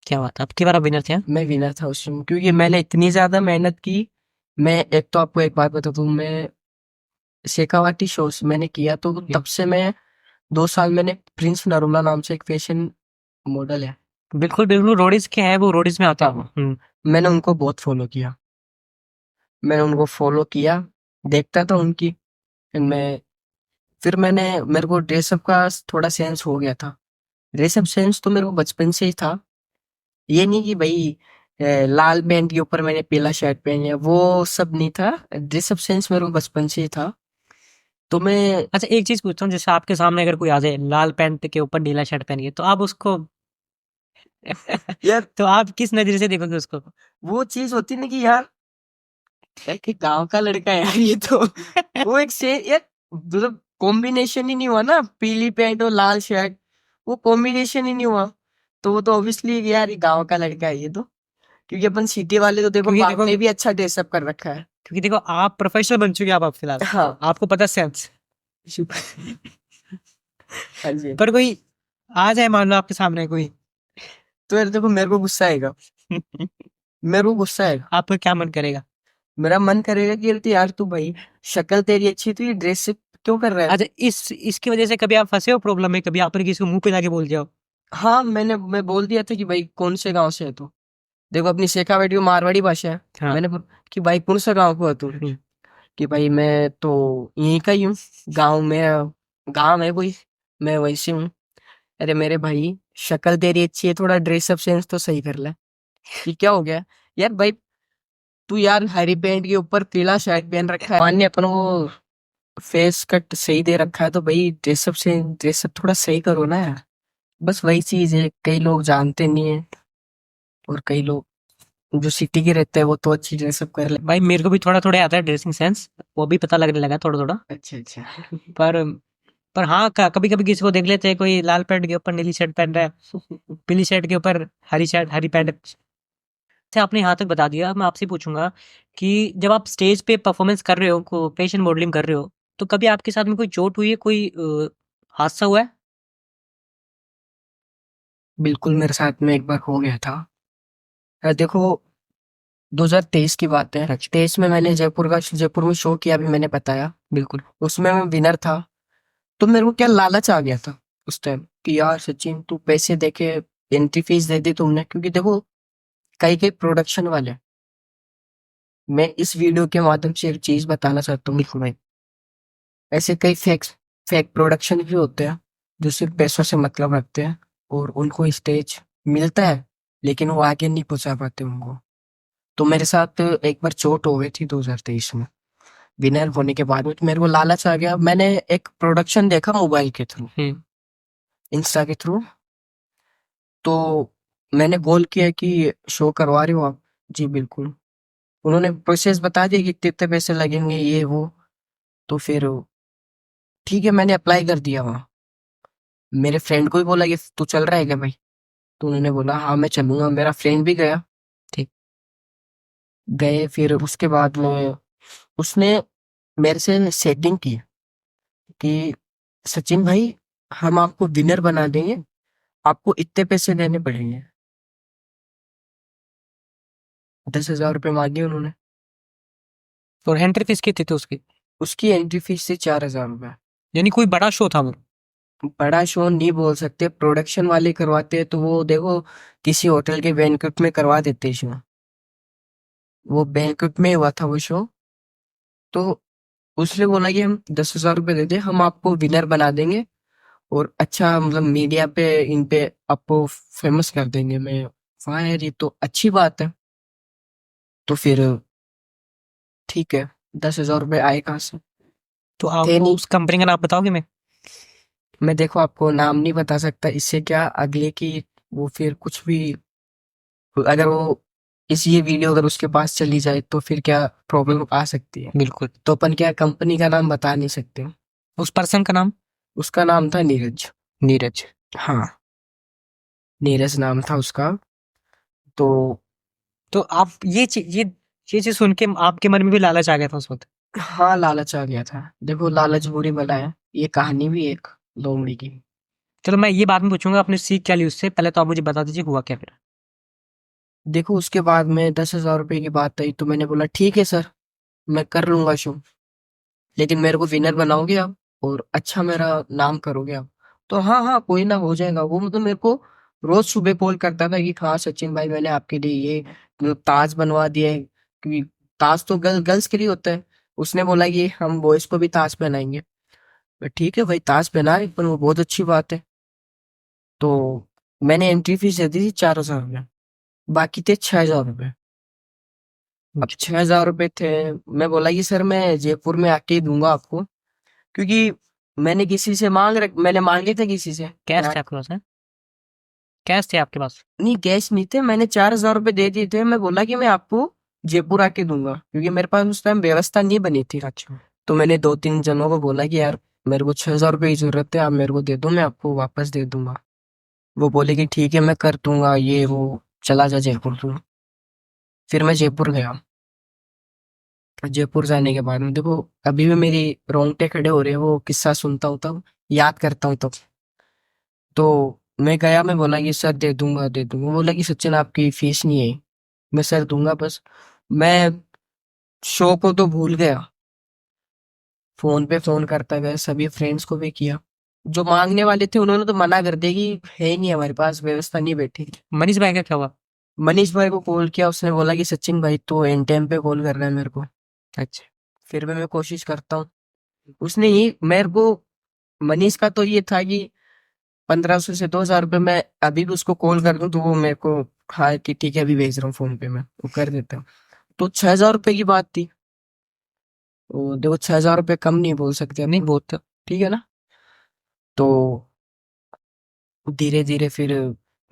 क्या बात है, आपकी बार विनर थे? मैं विनर था उस शो में, क्योंकि मैंने इतनी ज्यादा मेहनत की। मैं एक तो आपको एक बात बता दूं, मैं शेखावाटी शोज मैंने किया, तो तब से मैं 2 साल मैंने प्रिंस नरूला नाम से एक फैशन मॉडल है, बिल्कुल बिल्कुल, रोडीज के हैं वो, रोडीज में आता है। मैंने उनको बहुत फॉलो किया। मैंने उनको फॉलो किया, देखता था उनकी। मैं फिर मेरे को ड्रेसअप का थोड़ा सेंस हो गया था। ड्रेसअप सेंस तो मेरे को बचपन से ही था। ये नहीं कि भाई लाल पैंट के ऊपर मैंने पीला शर्ट पहन लिया, वो सब नहीं था। ड्रेसअप सेंस मेरे को बचपन से ही था। तो मैं अच्छा, एक चीज पूछता हूँ, जैसे आपके सामने अगर कोई आ जाए लाल पैंट के ऊपर नीला शर्ट पहन के, तो आप उसको यार, तो आप किस नजर से देखोगे उसको? वो चीज होती ना कि यार एक गांव का लड़का है यार, ये तो वो एक से यार, मतलब कॉम्बिनेशन ही नहीं हुआ ना, पीली पैंट और लाल शर्ट, वो कॉम्बिनेशन ही नहीं हुआ। तो वो तो ऑब्वियसली यार ये गांव का लड़का है ये तो, क्योंकि अपन सिटी वाले तो देखो क्योंकि बाप देखो ने भी अच्छा ड्रेसअप कर रखा है। क्योंकि देखो आप प्रोफेशनल बन चुके हैं, आप फिलहाल हाँ। आपको पता सेंस। हाँ जी। पर कोई आ जाए, मान लो आपके सामने कोई, तो यार देखो, मेरे को गुस्सा आएगा, मेरे को गुस्सा आएगा। आपका क्या मन करेगा? मेरा मन करेगा कि यार तू भाई, शक्ल तेरी अच्छी, तू ये ड्रेस क्यों कर रहा है? अच्छा, इस इसकी वजह से कभी आप फंसे हो प्रॉब्लम में, कभी आपने किसी को मुंह पे जाके बोल दिया हो? हाँ, मैं बोल दिया था कि भाई कौन से गांव से है तू। देखो अपनी शेखावाटी में मारवाड़ी भाषा है। हाँ। मैंने कि भाई कौन सा गांव को है तू? कि भाई मैं तो यहीं का ही हूँ, गांव में गांव है कोई, मैं वैसे हूँ। अरे मेरे भाई, शक्ल तेरी अच्छी है, थोड़ा ड्रेसअप सेंस तो सही कर ले। कि क्या हो गया यार भाई, तू यार हरी पैंट के ऊपर पीला शर्ट पहन रखा है, मान्य अपन को फेस कट सही दे रखा है, तो भाई ड्रेसअप थोड़ा सही करो ना यार। बस वही चीज है, कई लोग जानते नहीं है, और कई लोग जो सिटी के रहते हैं वो तो अच्छी ड्रेसअप कर ले। भाई मेरे को भी थोड़ा थोड़ा आता है ड्रेसिंग सेंस, वो भी पता लगने लगा थोड़ा थोड़ा। अच्छा अच्छा। पर पर हाँ, कभी कभी किसी को देख लेते हैं, कोई लाल पैंट के ऊपर नीली शर्ट पहन रहा है, पीली शर्ट के ऊपर हरी शर्ट हरी पैंट। अच्छा, आपने यहाँ तक बता दिया, अब मैं आपसे पूछूंगा कि जब आप स्टेज पे परफॉर्मेंस कर रहे हो, फैशन मॉडलिंग कर रहे हो, तो कभी आपके साथ में कोई चोट हुई है, कोई हादसा हुआ है? बिल्कुल, मेरे साथ में एक बार हो गया था। देखो 2023 की बात है। 23 में मैंने जयपुर में शो किया, अभी मैंने बताया। बिल्कुल। उसमें मैं विनर था। तो मेरे को क्या लालच आ गया था उस टाइम, कि यार सचिन तू पैसे देके एंट्री फीस दे दी तुमने, क्योंकि देखो कई कई प्रोडक्शन वाले, मैं इस वीडियो के माध्यम से एक चीज बताना चाहता हूँ बिल्कुल भाई, ऐसे कई फेक प्रोडक्शन भी होते हैं जो सिर्फ पैसों से मतलब रखते हैं, और उनको स्टेज मिलता है लेकिन वो आगे नहीं पहुंचा पाते उनको। तो मेरे साथ एक बार चोट हो गई थी 2023 में। विनर होने के बाद में तो मेरे को लालच आ गया। मैंने एक प्रोडक्शन देखा मोबाइल के थ्रू, इंस्टा के थ्रू। तो मैंने कॉल किया कि शो करवा रहे हो आप? जी बिल्कुल। उन्होंने प्रोसेस बता दिया कि कितने पैसे लगेंगे, ये वो। तो फिर ठीक है, मैंने अप्लाई कर दिया वहाँ। मेरे फ्रेंड को भी बोला कि तू चल रहा है क्या भाई? तो उन्होंने बोला हाँ मैं चलूंगा। मेरा फ्रेंड भी गया। ठीक, गए। फिर उसके बाद में उसने मेरे से सेटिंग की कि सचिन भाई, हम आपको विनर बना देंगे, आपको इतने पैसे देने पड़ेंगे। 10,000 रुपये मांगे उन्होंने। और एंट्री फीस कितनी थी उसकी? उसकी एंट्री फीस थी 4,000 रुपये। यानी कोई बड़ा शो था वो? बड़ा शो नहीं बोल सकते, प्रोडक्शन वाले करवाते हैं तो वो देखो किसी होटल के बैंक्वेट में करवा देते शो। वो बैंक्वेट में हुआ था वो शो। तो उसने बोला कि हम 10,000 रुपये दे दे, हम आपको विनर बना देंगे और अच्छा मतलब मीडिया पे इन पे आपको फेमस कर देंगे। मैं वाह यार, ये तो अच्छी बात है। तो फिर ठीक है, 10,000 रुपये आए कहाँ से? तो थे आप नहीं। उस कंपनी का नाम बताओगे? मैं देखो आपको नाम नहीं बता सकता, इससे क्या अगले की वो फिर कुछ भी, अगर वो इस ये वीडियो अगर उसके पास चली जाए तो फिर क्या प्रॉब्लम आ सकती है। बिल्कुल। तो अपन क्या कंपनी का नाम बता नहीं सकते। उस पर्सन का नाम? उसका नाम था नीरज। नीरज। हाँ, नीरज नाम था उसका। तो तो आप ये चीज सुन के आपके मन में भी लालच आ गया था उस वक्त? हाँ, लालच आ गया था। देखो लालच बुरी बला है, ये कहानी भी एक लोमड़ी की। चलो मैं ये बाद में पूछूंगा आपने सीख क्या ली उससे, पहले तो आप मुझे बता दीजिए हुआ क्या फिर। देखो उसके बाद में 10,000 रुपये की बात आई तो मैंने बोला ठीक है सर, मैं कर लूंगा शो, लेकिन मेरे को विनर बनाओगे आप और अच्छा मेरा नाम करोगे आप? तो हाँ हाँ कोई ना, हो जाएगा। वो मतलब मेरे को रोज सुबह कॉल करता था कि हाँ सचिन भाई, मैंने आपके लिए ये ताज बनवा दिए हैं, क्योंकि ताज तो गर्ल्स के लिए होता है। उसने बोला कि हम बॉयज को भी ताज पहनाएंगे। मैं, ठीक है भाई, ताज पहनाए, पर वो बहुत अच्छी बात है। तो मैंने एंट्री फीस दे दी थी 4,000 रुपये, बाकी थे 6,000 रुपये। अब 6,000 रुपये थे। मैं बोला कि सर मैं जयपुर में आके ही दूंगा आपको, क्योंकि मैंने किसी से मैंने मांगे थे किसी से। कैश थे आपके पास है? कैश थे आपके पास? नहीं, कैश नहीं थे, मैंने 4,000 रुपये दे दिए थे। मैं बोला कि मैं आपको जयपुर आके दूंगा, क्योंकि मेरे पास उस टाइम व्यवस्था नहीं बनी थी। अच्छा। तो मैंने 2-3 जनों को बोला कि यार मेरे को 6,000 रुपये की जरूरत है, आप मेरे को दे दो, मैं आपको वापस दे दूंगा। वो बोले कि ठीक है मैं कर दूंगा, ये वो, चला जा जयपुर तू। फिर मैं जयपुर गया। जयपुर जाने के बाद में देखो अभी भी मेरी रोंगटे खड़े हो रहे हैं, वो किस्सा सुनता हूँ तब, याद करता हूँ तब। तो मैं गया, मैं बोला कि सर दे दूंगा दे दूंगा। वो बोला कि सचिन आपकी फीस नहीं है। मैं सर दूंगा बस। मैं शो को तो भूल गया, फोन पे फोन करता गया, सभी फ्रेंड्स को भी किया। जो मांगने वाले थे उन्होंने तो मना कर दिया कि है नहीं हमारे पास, व्यवस्था नहीं बैठी। मनीष भाई का क्या हुआ? मनीष भाई को कॉल किया, उसने बोला कि सचिन भाई तो एन टाइम पे कॉल कर रहा है मेरे को। अच्छा। फिर भी मैं कोशिश करता हूँ। उसने ही मेरे को, मनीष का तो ये था कि 1,500 से 2,000 रुपये मैं अभी भी उसको कॉल कर दूं तो वो मेरे को, हाँ कि ठीक है अभी भेज रहा हूँ फोन पे, मैं वो कर देता हूँ। तो 6,000 रुपये की बात थी। वो देखो 6,000 रुपये कम नहीं बोल सकते नहीं अपन, बहुत था। ठीक है ना? तो धीरे धीरे फिर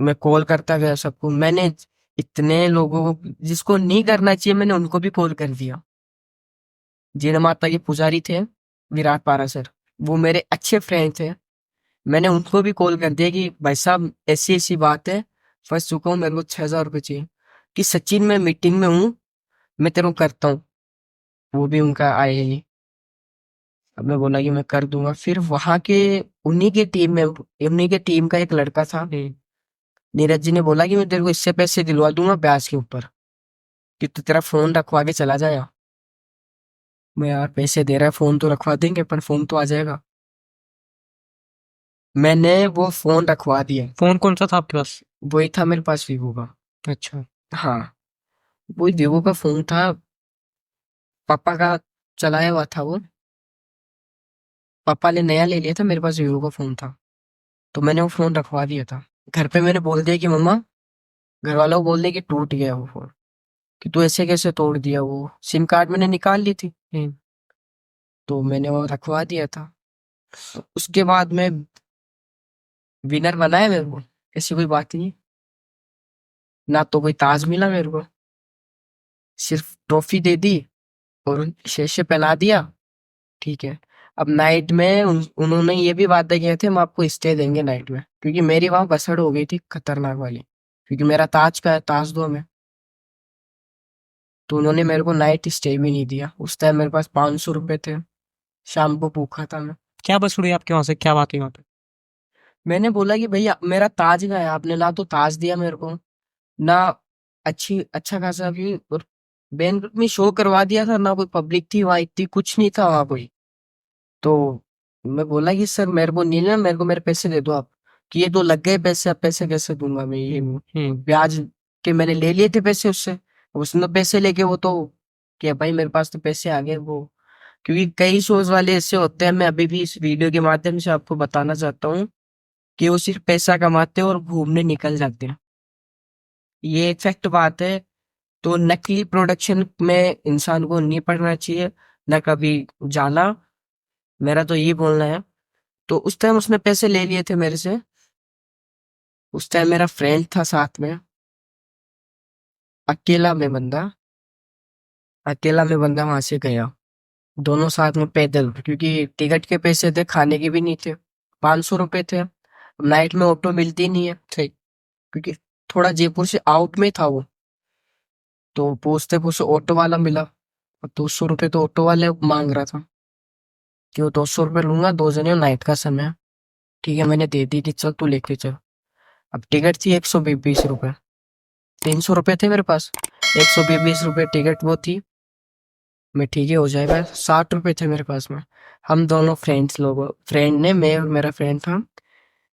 मैं कॉल करता गया सबको। मैंने इतने लोगों को जिसको नहीं करना चाहिए मैंने उनको भी कॉल कर दिया। जिन माता के पुजारी थे, विराट पारासर, वो मेरे अच्छे फ्रेंड थे। मैंने उनको भी कॉल कर दिया कि भाई साहब ऐसी ऐसी बात है, फंस चुका हूँ, मेरे को 6,000 रुपये चाहिए। कि सचिन मैं मीटिंग में हूँ, मैं तेरे को करता हूँ। वो भी उनका आए ही। अब मैं बोला कि मैं कर दूंगा। फिर वहां के उन्हीं के टीम का एक लड़का था, नीरज जी ने बोला कि मैं तेरे को इससे पैसे दिलवा दूंगा ब्याज के ऊपर, कि तू तेरा फोन रखवा के चला जाएगा। मैं, यार पैसे दे रहा है, फोन तो रखवा देंगे, पर फोन तो आ जाएगा। मैंने वो फोन रखवा दिया। फोन कौन सा था आपके पास? वही था मेरे पास, वीवो का। अच्छा। हाँ, वही वीवो का फोन था, पापा का चलाया हुआ था वो। पापा ने नया ले लिया था, मेरे पास वीवो का फोन था। तो मैंने वो फोन रखवा दिया था। घर पे मैंने बोल दिया कि मम्मा, घर वालों को बोल दिया कि टूट गया वो फोन। कि तू ऐसे कैसे तोड़ दिया, वो सिम कार्ड मैंने निकाल ली थी। तो मैंने वो रखवा दिया था। उसके बाद में विनर बनाया मेरे को, ऐसी कोई बात नहीं। ना तो कोई ताज मिला मेरे को, सिर्फ ट्रॉफी दे दी और शीशे पहना दिया। ठीक है। अब नाइट में उन्होंने ये भी वादा किए थे हम आपको स्टे देंगे नाइट में, क्योंकि मेरी वहां बसड़ हो गई थी खतरनाक वाली, क्योंकि मेरा ताज का है, ताज दो में। तो उन्होंने मेरे को नाइट स्टे भी नहीं दिया। उस टाइम मेरे पास 500 रुपए थे, शाम को भूखा था मैं। क्या बस हुई आपके वहां से, क्या बात हुई वहां पे? मैंने बोला कि भैया मेरा ताज का है, आपने ना तो ताज दिया मेरे को, ना अच्छा खासा भी और बैंक में शो करवा दिया था, ना कोई पब्लिक थी वहां, इतनी कुछ नहीं था वहां कोई। तो मैं बोला कि सर मेरे को नहीं ना, मेरे को मेरे पैसे दे दो आप। कि ये तो लग गए पैसे, अब पैसे कैसे दूंगा मैं, ये वो। ब्याज के मैंने ले लिए थे पैसे उससे, अब उसने पैसे लेके वो तो कि भाई मेरे पास तो पैसे आ गए वो। क्योंकि कई शोज वाले ऐसे होते हैं, मैं अभी भी इस वीडियो के माध्यम से आपको बताना चाहता हूँ कि वो सिर्फ पैसा कमाते हैं और घूमने निकल जाते हैं। ये एक फैक्ट बात है। तो नकली प्रोडक्शन में इंसान को नहीं पड़ना चाहिए, न कभी जाना। मेरा तो ये बोलना है। तो उस टाइम उसने पैसे ले लिए थे मेरे से। उस टाइम मेरा फ्रेंड था साथ में, अकेला में बंदा, अकेला में बंदा वहां से गया। दोनों साथ में पैदल, क्योंकि टिकट के पैसे थे, खाने के भी नहीं थे। 500 रुपए थे। नाइट में ऑटो मिलती नहीं है, सही, क्योंकि थोड़ा जयपुर से आउट में था वो। तो पूछते पूछते ऑटो वाला मिला, और 200 रुपये तो ऑटो वाले मांग रहा था कि वो 200 रुपये लूंगा, 2 जने हो, नाइट का समय है। ठीक है, मैंने दे दी कि चल तू लेके चल। अब टिकट थी 120 रुपये, 300 रुपये थे मेरे पास। 120 रुपये टिकट वो थी। मैं ठीक है हो जाएगा, 60 रुपये थे मेरे पास में। हम दोनों फ्रेंड ने, मैं और मेरा फ्रेंड था,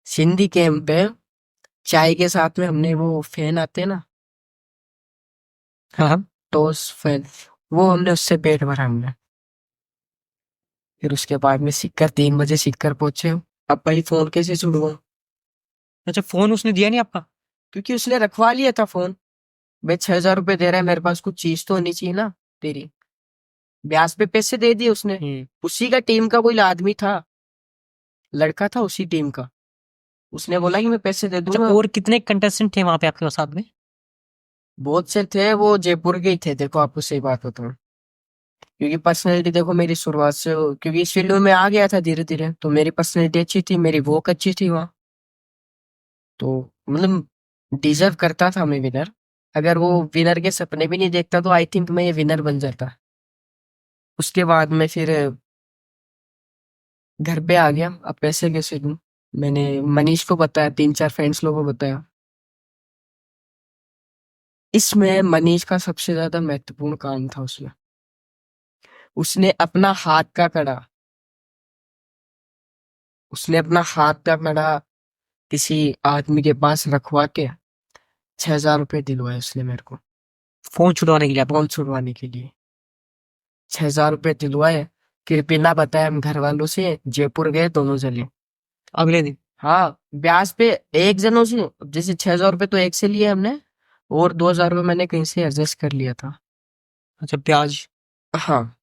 सिंधी कैंप पे चाय के साथ में हमने वो फैन आते हैं ना, हाँ। टोस फैन, वो हमने उससे पेट भरा हमने। फिर उसके बाद में सिक्कर 3 बजे सिक्कर पहुंचे। अब भाई फोन कैसे छुड़वा, अच्छा, फोन उसने दिया नहीं आपका? क्योंकि उसने रखवा लिया था फोन। भाई 6,000 रुपये दे रहा है मेरे पास, कुछ चीज तो होनी चाहिए ना तेरी। ब्याज पे पैसे दे दिए उसने। उसी का टीम का कोई आदमी था, लड़का था उसी टीम का। उसने बोला कि मैं पैसे दे अच्छा, दूंगा। और कितने कंटेस्टेंट थे वहां पे आपके साथ में? बहुत से थे, वो जयपुर के ही थे। देखो आपको सही बात बताऊं, क्योंकि पर्सनैलिटी देखो मेरी शुरुआत से क्योंकि इस फील्ड में मैं आ गया था धीरे धीरे, तो मेरी पर्सनैलिटी अच्छी थी, मेरी वॉक अच्छी थी वहाँ। तो मतलब डिजर्व करता था मैं विनर। अगर वो विनर के सपने भी नहीं देखता तो आई थिंक मैं ये विनर बन जाता। उसके बाद में फिर घर पे आ गया। अब पैसे कैसे दूं, मैंने मनीष को बताया, 3-4 फ्रेंड्स लोगों को बताया। इसमें मनीष का सबसे ज्यादा महत्वपूर्ण काम था उसमें। उसने अपना हाथ का कड़ा, उसने अपना हाथ का कड़ा किसी आदमी के पास रखवा के 6,000 रुपये दिलवाए उसने मेरे को, फोन छुड़वाने के लिए आपको? फोन छुड़वाने के लिए 6,000 रुपये दिलवाए। फिर बिना बताए हम घर वालों से जयपुर गए दोनों जने। अगले दिन? हाँ, ब्याज पे एक जनों से, जैसे 6,000 रुपये तो एक से लिए हमने, और 2,000 रुपये मैंने कहीं से एडजस्ट कर लिया था। अच्छा, ब्याज? हाँ,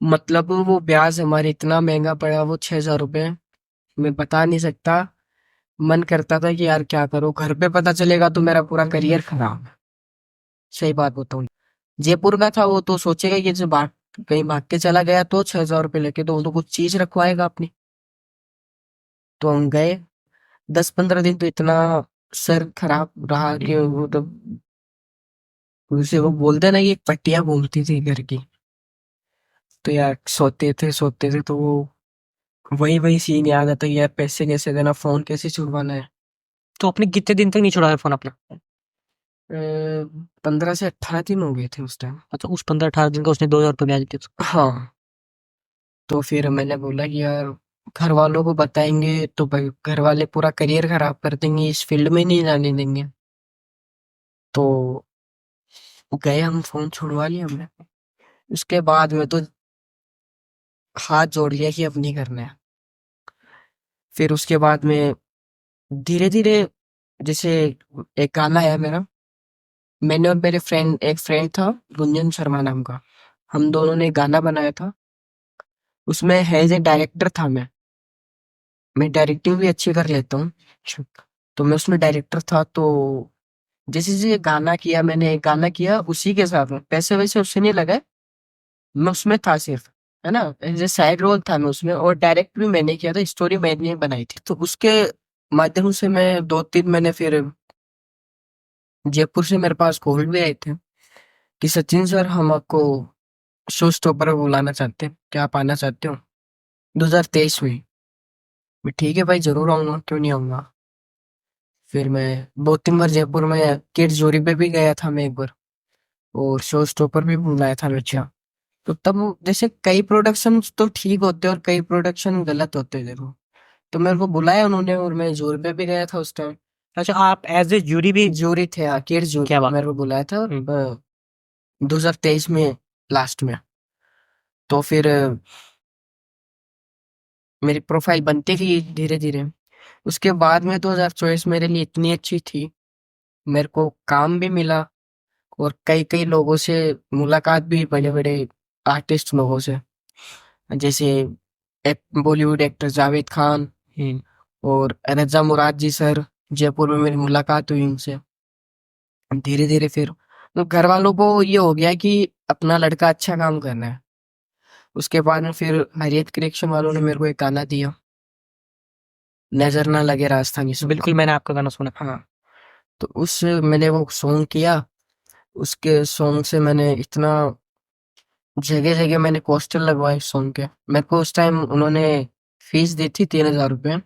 मतलब वो ब्याज हमारे इतना महंगा पड़ा, वो 6,000 रुपये मैं बता नहीं सकता। मन करता था कि यार क्या करो, घर पे पता चलेगा तो मेरा पूरा करियर खराब। सही बात बताऊं, जयपुर का था वो, तो सोचेगा कि जो भाग कहीं भाग के चला गया तो 6,000 रुपये लेके, तो वो तो कुछ चीज रखवाएगा अपनी। तो हम गए। 10-15 दिन तो इतना सर खराब रहा कि वो तो, उसे वो बोलते ना कि एक पट्टियां घूमती थी घर की। तो यार सोते थे तो वो वही वही सीन याद आता कि यार पैसे कैसे देना, फोन कैसे छुड़वाना है। तो आपने कितने दिन तक नहीं छुड़ाया फोन अपना? 15 से 18 दिन हो गए थे उस टाइम। अच्छा, उस 15-18 दिन का उसने 2,000 रुपये ब्याज दिए उसको? हाँ। तो फिर मैंने बोला कि यार घर वालों को बताएंगे तो भाई घर वाले पूरा करियर खराब कर देंगे, इस फील्ड में नहीं जाने देंगे। तो गए हम, फोन छुड़वा लिया हमने। उसके बाद में तो हाथ जोड़ लिया कि अब नहीं करना है। फिर उसके बाद में धीरे धीरे, जैसे एक गाना है मेरा, मैंने और मेरे फ्रेंड, एक फ्रेंड था गुंजन शर्मा नाम का, हम दोनों ने गाना बनाया था। उसमें एज ए डायरेक्टर था मैं डायरेक्टिंग भी अच्छी कर लेता हूँ। तो मैं उसमें डायरेक्टर था। तो जैसे जैसे गाना किया, मैंने एक गाना किया उसी के साथ में, पैसे वैसे उससे नहीं लगाए, मैं उसमें था सिर्फ, है ना, एज ए साइड रोल था मैं उसमें, और डायरेक्ट भी मैंने किया था, स्टोरी मैंने ही बनाई थी। तो उसके माध्यम से मैं 2-3 महीने फिर जयपुर से मेरे पास कॉल भी आए थे कि सचिन सर, हम आपको शो स्टॉपर में बुलाना चाहते हैं, क्या आप आना चाहते हो? 2023 में। मैं ठीक है भाई, जरूर आऊंगा, क्यों नहीं आऊंगा। फिर मैं 2-3 बार जयपुर में किड्स जोरी पे भी गया था मैं एक बार, और शो स्टॉपर भी बुलाया था। अच्छा। तो तब जैसे कई प्रोडक्शन तो ठीक होते हैं और कई प्रोडक्शन गलत होते हैं, देखो। तो मेरे को बुलाया उन्होंने, और मैं जोर पे भी गया था उस टाइम। अच्छा, आप एज ए जूरी भी? जोरी थे, हाँ, किड्स जोरी क्या बात। मेरे को बुलाया था, 2023 में, लास्ट में। तो फिर मेरी प्रोफाइल बनती गई धीरे धीरे। उसके बाद में 2024 मेरे लिए इतनी अच्छी थी, मेरे को काम भी मिला, और कई कई लोगों से मुलाकात भी, बड़े बड़े आर्टिस्ट लोगों से, जैसे बॉलीवुड एक्टर जावेद खान और रजा मुराद जी सर, जयपुर में मेरी मुलाकात हुई उनसे। धीरे धीरे फिर तो घर वालों को ये हो गया कि अपना लड़का अच्छा काम करना है। उसके बाद में फिर हरियत कलेक्शन वालों ने मेरे को एक गाना दिया, नजर ना लगे राजस्थानी सॉन्ग। बिल्कुल, मैंने आपका गाना सुना। हाँ। तो उस मैंने वो सॉन्ग किया, उसके सॉन्ग से मैंने इतना जगह जगह मैंने पोस्टर लगवाए सॉन्ग के। मेरे को उस टाइम उन्होंने फीस दी थी 3,000 रुपये,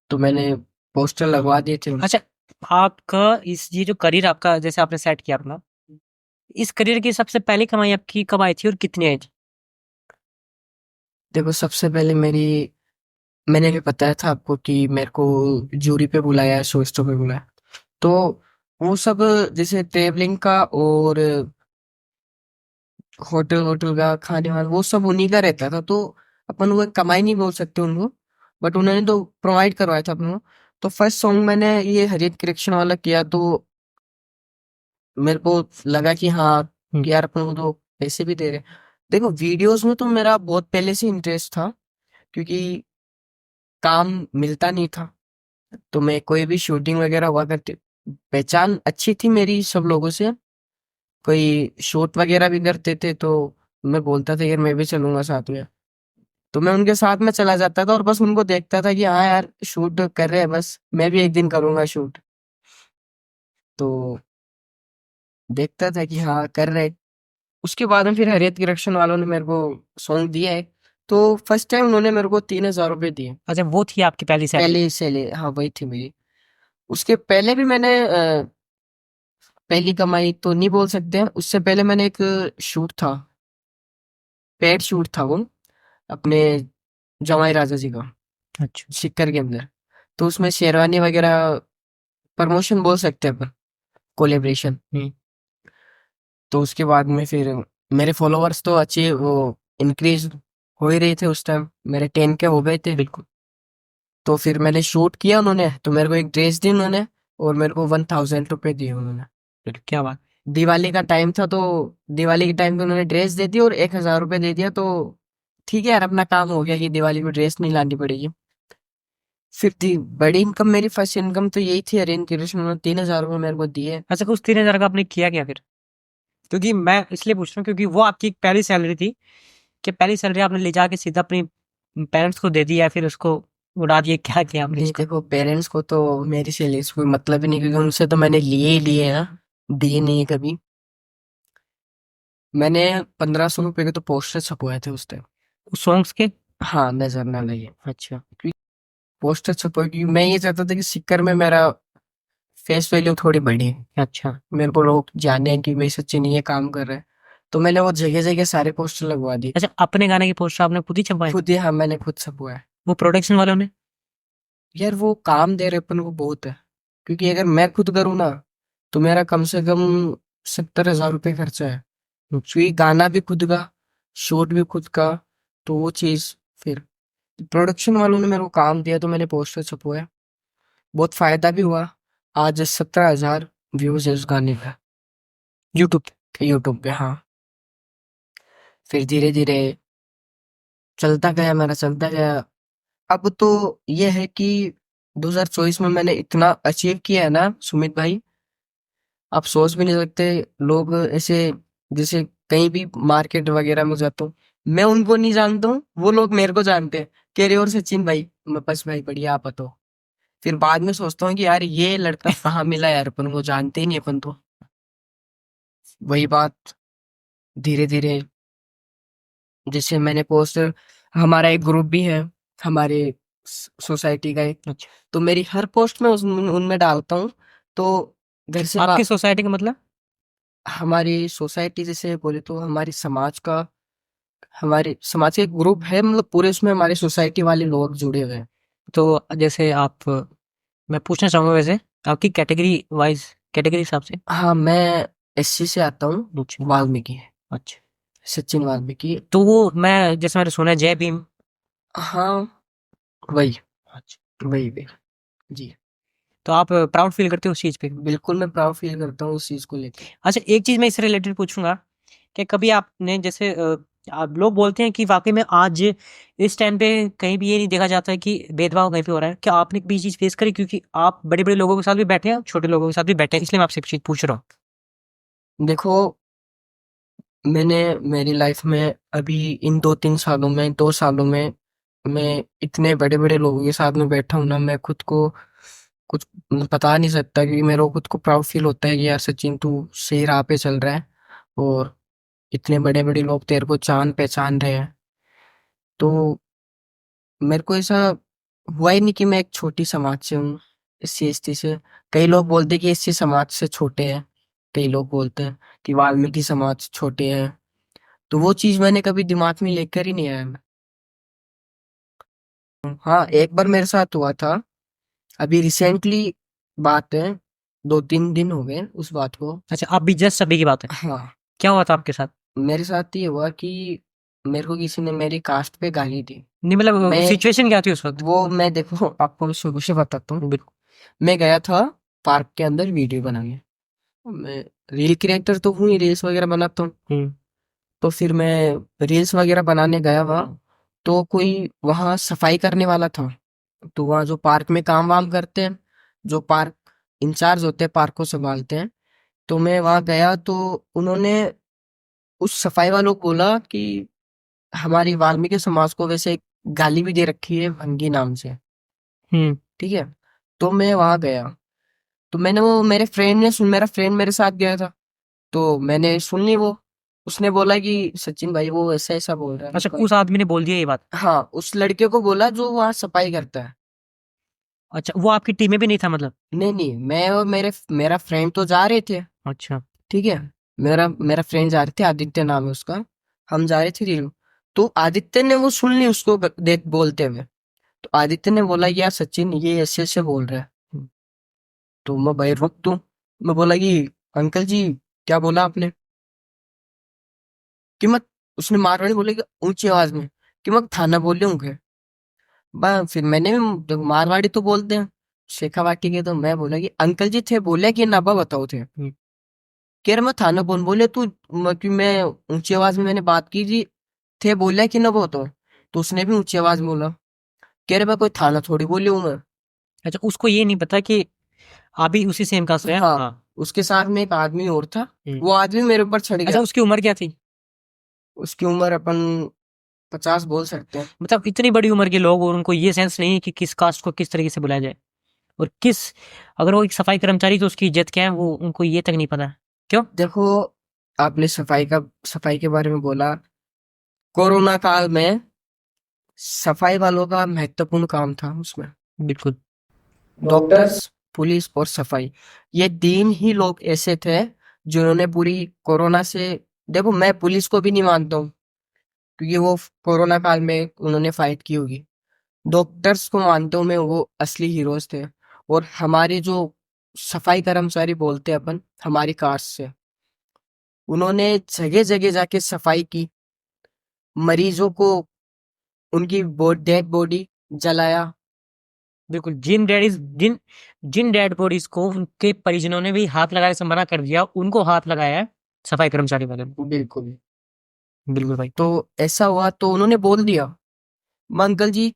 तो मैंने पोस्टर लगवा दिए थे। अच्छा, आपका इस ये जो करियर आपका जैसे आपने सेट किया अपना, इस करियर की सबसे पहली कमाई आपकी कब आई थी और कितनी आई थी? देखो, सबसे पहले मेरी, मैंने भी बताया था आपको कि मेरे को जूरी पे बुलाया, शो स्टॉप पे बुलाया। तो वो सब जैसे ट्रेवलिंग का और होटल होटल का खाने वाला, वो सब उन्हीं का रहता था। तो अपन वो कमाई नहीं बोल सकते उनको, बट उन्होंने तो प्रोवाइड करवाया था अपन को। तो फर्स्ट सॉन्ग मैंने ये हरित करेक्शन वाला किया, तो मेरे को लगा कि हाँ, कि यार अपन को तो पैसे भी दे रहे। देखो, वीडियोस में तो मेरा बहुत पहले से इंटरेस्ट था, क्योंकि काम मिलता नहीं था। तो मैं कोई भी शूटिंग वगैरह हुआ करती, पहचान अच्छी थी मेरी सब लोगों से। कोई शूट वगैरह भी करते थे, तो मैं बोलता था यार मैं भी चलूंगा साथ में। तो मैं उनके साथ में चला जाता था, और बस उनको देखता था कि हाँ यार शूट कर रहे हैं, बस मैं भी एक दिन करूंगा शूट। तो देखता था कि हाँ कर रहे। उसके बाद में फिर हरियत कलेक्शन वालों ने मेरे को सॉन्ग दिया है। तो फर्स्ट टाइम उन्होंने मेरे को 3,000 रुपये दिए। अच्छा, वो थी आपकी पहली सैलरी? पहले से ले, हाँ वही थी मेरी। उसके पहले भी मैंने पहली कमाई तो नहीं बोल सकते हैं, उससे पहले मैंने एक शूट था, पेड शूट था वो, अपने जवाई राजा जी का, अच्छा। सिक्कर के अंदर। तो उसमें शेरवानी वगैरह, प्रमोशन बोल सकते हैं अपन, कोलेब्रेशन। तो उसके बाद में फिर मेरे फॉलोअर्स तो अच्छे वो इंक्रीज हो ही रहे थे उस टाइम, मेरे 10K हो गए थे। बिल्कुल। तो फिर मैंने शूट किया, उन्होंने तो मेरे को एक ड्रेस दी उन्होंने, और मेरे को 1,000 रुपये दिए उन्होंने। क्या बात। दिवाली का टाइम था, तो दिवाली के टाइम पे उन्होंने ड्रेस दे दी और 1,000 रुपये दे दिया। तो ठीक है यार, अपना काम हो गया कि दिवाली में ड्रेस नहीं लानी पड़ेगी। फिर बड़ी इनकम, मेरी फर्स्ट इनकम तो यही थी, अरेंज कृष्ण, उन्होंने 3,000 रुपये मेरे को दिए। अच्छा, उस 3,000 का आपने किया क्या फिर? क्योंकि मैं इसलिए पूछ रहा हूँ क्योंकि वो आपकी एक पहली सैलरी थी, कि पहली सैलरी आपने ले जाके सीधा अपने पेरेंट्स को दे दी या फिर उसको उड़ा दिए, क्या किया आपने नहीं इसको? देखो, पेरेंट्स को तो मेरी सैलरी से कोई मतलब ही नहीं, क्योंकि उनसे तो मैंने लिए ही लिए हैं, दिए नहीं है कभी। मैंने 1,500 रुपये के तो पोस्टर छपवाए थे उस टाइम। सॉन्ग्स के? हाँ, नजर ना लगे। अच्छा। पोस्टर छपवाए क्योंकि मैं ये चाहता था कि सिक्कर में मेरा फेस वैल्यू थोड़ी बढ़ी, अच्छा। मेरे को लोग जाने कि भाई सचिन ये काम कर रहा है। तो मैंने वो जगह जगह सारे पोस्टर लगवा दिए। अच्छा, अपने गाने की पोस्टर आपने खुद ही छपवाए? खुद ही, हाँ, मैंने खुद छपवाया। वो प्रोडक्शन वालों ने? यार वो काम दे रहे अपन को बहुत है, क्योंकि अगर मैं खुद करूँ ना, तो मेरा कम से कम 70,000 रुपये खर्चा है, क्योंकि गाना भी खुद का, शूट भी खुद का। तो वो चीज, फिर प्रोडक्शन वालों ने मेरे को काम दिया, तो मैंने पोस्टर छपवाया, बहुत फायदा भी हुआ। आज 17,000 व्यूज है उस गाने का, यूट्यूब? यूट्यूब पे। हाँ। फिर धीरे धीरे चलता गया मेरा, चलता गया। अब तो ये है कि 2024 में मैंने इतना अचीव किया है ना सुमित भाई, आप सोच भी नहीं सकते। लोग ऐसे, जैसे कहीं भी मार्केट वगैरह में जाता हूँ, मैं उनको नहीं जानता हूँ, वो लोग मेरे को जानते हैं, कह रहे और सचिन भाई, मैं बस भाई बढ़िया, आप बताओ। फिर बाद में सोचता हूँ कि यार ये लड़का कहाँ मिला यार, अपन को जानते ही नहीं अपन तो। वही बात, धीरे धीरे जैसे मैंने पोस्ट, हमारा एक ग्रुप भी है हमारे सोसाइटी का एक, अच्छा, तो मेरी हर पोस्ट में उनमें डालता हूँ। तो घर से आपकी सोसाइटी का मतलब? हमारी सोसाइटी जैसे बोले तो हमारी समाज का, हमारे समाज का एक ग्रुप है, मतलब पूरे उसमें हमारे सोसाइटी वाले लोग जुड़े हुए हैं। तो जैसे आप, मैं पूछना चाहूँगा वैसे, आपकी कैटेगरी वाइज, कैटेगरी हिसाब से? हाँ, मैं एससी से आता हूँ, अच्छा। वाल्मीकि, अच्छा, सचिन वाल्मीकि। तो वो मैं, जैसे मैंने सुना है जय भीम। हाँ, वही अच्छा, वही वही जी। तो आप प्राउड फील करते हो उस चीज़ पे? बिल्कुल, मैं प्राउड फील करता हूँ उस चीज को लेके। अच्छा, एक चीज़ मैं इससे रिलेटेड पूछूंगा कि कभी आपने जैसे आप लोग बोलते हैं कि वाकई में आज इस टाइम पे कहीं भी ये नहीं देखा जाता है कि भेदभाव कहीं पे हो रहा है, क्या आपने कभी ये चीज़ फेस करी? क्योंकि आप बड़े बड़े लोगों के साथ भी बैठे हैं, छोटे लोगों के साथ भी बैठे हैं, इसलिए मैं आपसे चीज़ पूछ रहा हूँ। देखो, मैंने मेरी लाइफ में अभी इन 2-3 सालों में, 2 सालों में मैं इतने बड़े बड़े लोगों के साथ में बैठा हूं ना, मैं खुद को कुछ बता नहीं सकता, क्योंकि मेरे को खुद को प्राउड फील होता है कि यार सचिन तू सही राह पे चल रहा है, और इतने बड़े बड़े लोग तेरे को जान पहचान रहे हैं। तो मेरे को ऐसा हुआ ही नहीं कि मैं एक छोटी समाज से हूँ, एससी एसटी से। कई लोग बोलते हैं कि एससी समाज से छोटे हैं, कई लोग बोलते हैं कि वाल्मीकि समाज छोटे हैं, तो वो चीज मैंने कभी दिमाग में लेकर ही नहीं आया मैं। हाँ, एक बार मेरे साथ हुआ था, अभी रिसेंटली बात है, 2-3 दिन हो गए उस बात को। अच्छा, आप भी जस्ट अभी की बात है, हाँ, क्या हुआ था आपके साथ? मेरे साथ ये हुआ कि मेरे को किसी ने मेरी कास्ट पे गाली दी। नहीं मतलब मैं सिचुएशन क्या थी उस वक्त? वो मैं देखो आपको शुरू से बताता हूँ। बिल्कुल। मैं गया था पार्क के अंदर वीडियो बनाने, मैं रील क्रिएटर तो हूँ ही, रील्स वगैरह बनाता हूँ। हम्म। तो फिर मैं रील्स वगैरह बनाने गया वहाँ, तो कोई वहाँ सफाई करने वाला था। तो वहाँ जो पार्क में काम वाम करते हैं, जो पार्क इंचार्ज होते हैं, पार्क को संभालते हैं, तो मैं वहाँ गया तो उन्होंने उस सफाई वालों को बोला कि हमारी वाल्मीकि समाज को वैसे एक गाली भी दे रखी है भंगी नाम से, हम्म। ठीक है। तो मैं वहाँ गया, तो मैंने वो, मेरे फ्रेंड ने सुन, मेरा फ्रेंड मेरे साथ गया था, तो मैंने सुन ली वो, उसने बोला कि सचिन भाई वो ऐसा ऐसा बोल रहा है अच्छा, उसका। उस आदमी ने बोल दिया ये बात? हाँ, उस लड़के को बोला जो वहाँ सफाई करता है। अच्छा, वो आपकी टीम में भी नहीं था मतलब? नहीं नहीं, मैं और मेरा फ्रेंड तो जा रहे थे, अच्छा। ठीक है। मेरा मेरा फ्रेंड जा रहे थे, आदित्य नाम है उसका, हम जा रहे थे रील। तो आदित्य ने वो सुन ली उसको देख बोलते हुए, तो आदित्य ने बोला कि यार सचिन ये ऐसे ऐसे बोल रहा है। तो मैं भाई रुक तू, मैं बोला कि अंकल जी क्या बोला आपने, कि मैं, उसने मारवाड़ी बोले कि ऊंची आवाज में, कि मैं थाना बोल रहा हूँ। फिर मैंने भी, देखो मारवाड़ी तो बोलते हैं शेखावाटी के, तो मैं बोला कि अंकल जी थे बोले कि नाबा बताओ थे, कह रहे मैं थाना कौन बोले तू, कि मैं ऊंची आवाज में मैंने बात की थी, थे बोला कि ना बताओ, तो उसने भी ऊंची आवाज में बोला, कह रहे मैं कोई थाना थोड़ी बोली हूँ मैं। अच्छा, उसको ये नहीं पता कि आप भी उसी सेम कास्ट से हैं? हाँ, हाँ। उसके साथ में एक आदमी और था, हम्म। वो आदमी मेरे ऊपर चढ़ अच्छा, गया। उसकी उम्र क्या थी? उसकी उम्र अपन 50 बोल सकते हैं। मतलब इतनी बड़ी उम्र के लोग और उनको ये सेंस नहीं है कि किस कास्ट को किस तरीके से बुलाया जाए, और किस, अगर वो एक सफाई कर्मचारी तो उसकी इज्जत क्या है वो उनको ये तक नहीं पता है। क्यों? देखो, आपने सफाई के बारे में बोला, कोरोना काल में सफाई वालों का महत्वपूर्ण काम था उसमें। बिल्कुल। डॉक्टर्स, पुलिस और सफाई, ये 3 ही लोग ऐसे थे जिन्होंने पूरी कोरोना से, देखो मैं पुलिस को भी नहीं मानता हूँ, क्योंकि वो कोरोना काल में उन्होंने फाइट की होगी। डॉक्टर्स को मानता हूँ मैं, वो असली हीरोज थे। और हमारे जो सफाई कर्मचारी बोलते हैं अपन, हमारी कास्ट से, उन्होंने जगह जगह जाके सफाई की, मरीजों को उनकी डेड बॉडी जलाया। बिल्कुल, जिन जिन डेड बॉडीज को उनके परिजनों ने भी हाथ लगाने से मना कर दिया, उनको हाथ लगाया है सफाई कर्मचारी वाले ने। बिल्कुल। बिल्कुल भाई। तो ऐसा हुआ तो उन्होंने बोल दिया मैं अंकल जी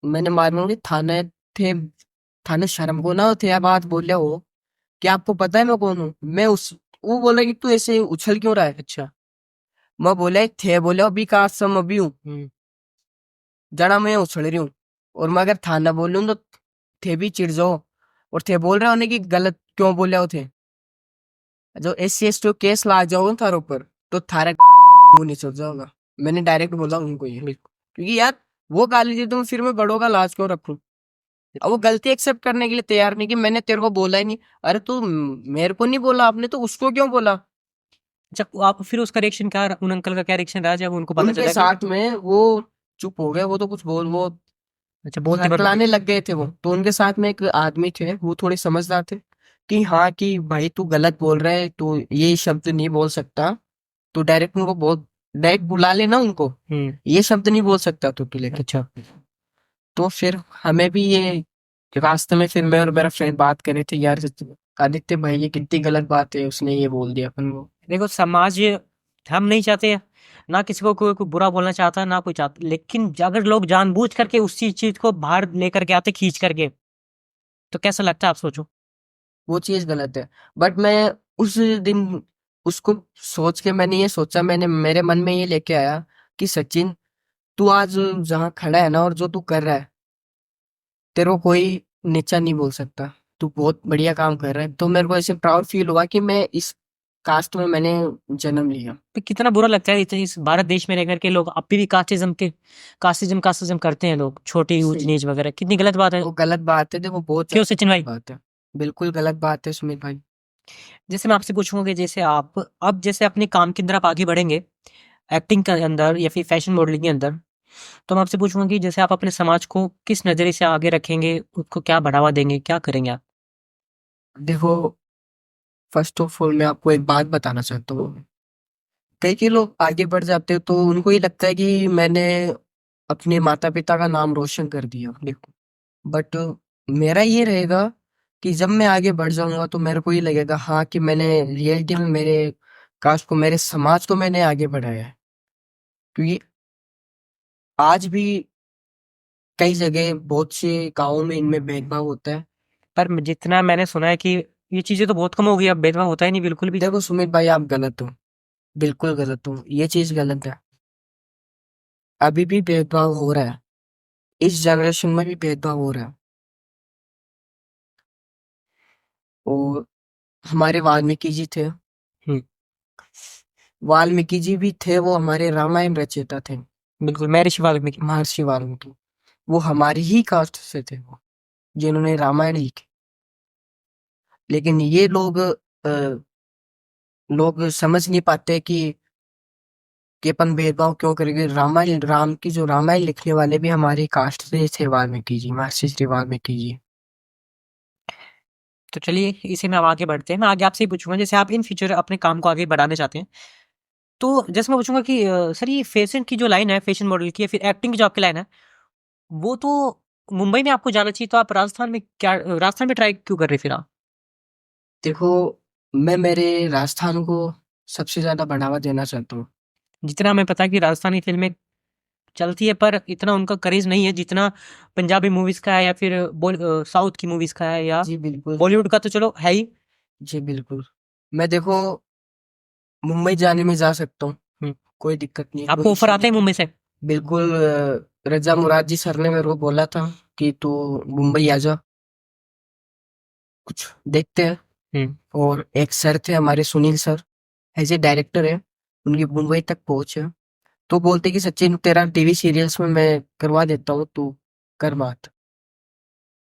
मैंने मालूम थाने थे थाने शर्म को ना थे बात बोले हो कि आपको पता है मैं कौन हूँ मैं उस वो बोला कि तू ऐसे उछल क्यों रहा है अच्छा। मैं बोला थे बोले अभी का सम अभी हूँ जरा मैं उछल रही हूँ और मैं अगर थाना बोलूँ तो थे भी चिढ़ जाओ और थे बोल रहे होने की गलत क्यों बोले हो थे जो SC ST केस ला जाओ थारे ऊपर तो थारे मुंह नहीं चढ़ जाओगा मैंने डायरेक्ट बोला उनको ये क्योंकि यार वो गाली दी तो फिर मैं बड़ों का लाज क्यों रखूं अब वो गलती एक्सेप्ट करने के लिए तैयार नहीं कि मैंने तेरे को बोला ही नहीं अरे तू मेरे को नहीं बोला आपने तो उसको क्यों बोला अच्छा, आप फिर उसका रिएक्शन क्या उन अंकल का क्या रिएक्शन रहा जब उनको पता उनके चला कि साथ में वो चुप हो गए वो तो कुछ बोल वो अच्छा बोलते बट हकलाने लग गए थे वो तो उनके साथ में एक आदमी थे वो थोड़े समझदार थे कि हाँ कि भाई तू गलत बोल रहा है तू ये शब्द नहीं बोल सकता तू डायरेक्ट उनको बोल डायरेक्ट बुला लेना उनको ये शब्द नहीं बोल सकता तू लेकर अच्छा। तो फिर हमें भी ये रास्ते में फिर मैं और मेरा फ्रेंड बात कर रहे थे यार आदित्य भाई ये कितनी गलत बात है उसने ये बोल दिया अपन को देखो समाज, हम नहीं चाहते ना किसी को कोई बुरा बोलना चाहता ना कोई चाहता, लेकिन अगर लोग जानबूझ करके उसी चीज को बाहर लेकर के आते खींच करके, तो कैसा लगता है आप सोचो। वो चीज गलत है बट मैं उस दिन उसको सोच के मैंने ये सोचा मैंने मेरे मन में ये लेके आया कि सचिन तू आज जहाँ खड़ा है ना और जो तू कर रहा है तेरे को कोई नीचा नहीं बोल सकता तू बहुत बढ़िया काम कर रहा है तो मेरे को ऐसे प्राउड फील हुआ कि मैं इस कास्ट में मैंने जन्म लिया तो कितना बुरा लगता है इस भारत देश में रह करके लोग अभी भी कास्टिज्म करते हैं, लोग छोटी ऊंच नीच वगैरह, कितनी गलत बात है। वो गलत बात है देखो बहुत क्यों ज्यादा सचिन भाई? गलत बात है बिल्कुल गलत बात है सुमित भाई जैसे मैं आपसे पूछूंगा कि जैसे आप अब जैसे अपने काम के अंदर आप आगे बढ़ेंगे, एक्टिंग के अंदर या फिर फैशन मॉडलिंग के अंदर, तो मैं आपसे पूछूंगा कि जैसे आप अपने समाज को किस नजरिए से आगे रखेंगे, उसको क्या बढ़ावा देंगे, क्या करेंगे आप? देखो फर्स्ट ऑफ ऑल मैं आपको एक बात बताना चाहता हूँ कई कई लोग आगे बढ़ जाते हैं तो उनको ये लगता है कि मैंने अपने माता पिता का नाम रोशन कर दिया देखो बट मेरा ये रहेगा कि जब मैं आगे बढ़ जाऊंगा तो मेरे को ये लगेगा हाँ कि मैंने रियलिटी में मेरे कास्ट को मेरे समाज को मैंने आगे बढ़ाया है क्योंकि आज भी कई जगह बहुत से गाँवों में इनमें भेदभाव होता है पर जितना मैंने सुना है कि ये चीजें तो बहुत कम हो गई, अब भेदभाव होता ही नहीं बिल्कुल भी। देखो सुमित भाई आप गलत हो बिल्कुल गलत हो ये चीज गलत है अभी भी भेदभाव हो रहा है इस जनरेशन में भी भेदभाव हो रहा है और हमारे वाल्मीकि जी थे हम्म, वाल्मीकि जी भी थे वो हमारे रामायण रचयिता थे बिल्कुल, मैं ऋषि वाल्मीकि। महर्षि वाल्मीकि वो हमारी ही कास्ट से थे वो जिन्होंने रामायण लिखी लेकिन ये लोग समझ नहीं पाते कि अपन भेदभाव क्यों करेंगे रामायण राम की जो रामायण लिखने वाले भी हमारी कास्ट से थे वाल्मीकि जी महर्षि श्री वाल्मीकि जी तो चलिए इसी में हम आगे बढ़ते हैं, मैं आगे आपसे ही पूछूंगा जैसे आप इन फ्यूचर अपने काम को आगे बढ़ाने चाहते हैं, तो जैसे मैं पूछूंगा कि सर ये फैशन की जो लाइन है, फैशन मॉडल की या फिर एक्टिंग की जो आपकी लाइन है, वो तो मुंबई में आपको जाना चाहिए, तो आप राजस्थान में ट्राई क्यों कर रहे हैं फिर आप? देखो मैं मेरे राजस्थान को सबसे ज्यादा बढ़ावा देना चाहता हूँ जितना हमें पता है कि राजस्थानी फिल्में चलती है, पर इतना उनका क्रेज नहीं है जितना पंजाबी मूवीज का है या फिर साउथ की मूवीज का है, या जी बिल्कुल बॉलीवुड का तो चलो है ही। जी बिल्कुल मैं देखो मुंबई जाने में जा सकता हूँ हम्म, कोई दिक्कत नहीं है आपको कोई ऑफर इश्यू आते नहीं हैं मुंबई से? बिल्कुल रजा मुराद जी सर ने मेरे को बोला था कि तू मुंबई आ जा कुछ देखते हैं हम्म, और एक सर थे हमारे Sunil sir as a director है उनकी मुंबई तक पहुंच है तो बोलते कि सचिन तेरा टीवी सीरियल्स में मैं करवा देता हूँ तू कर बात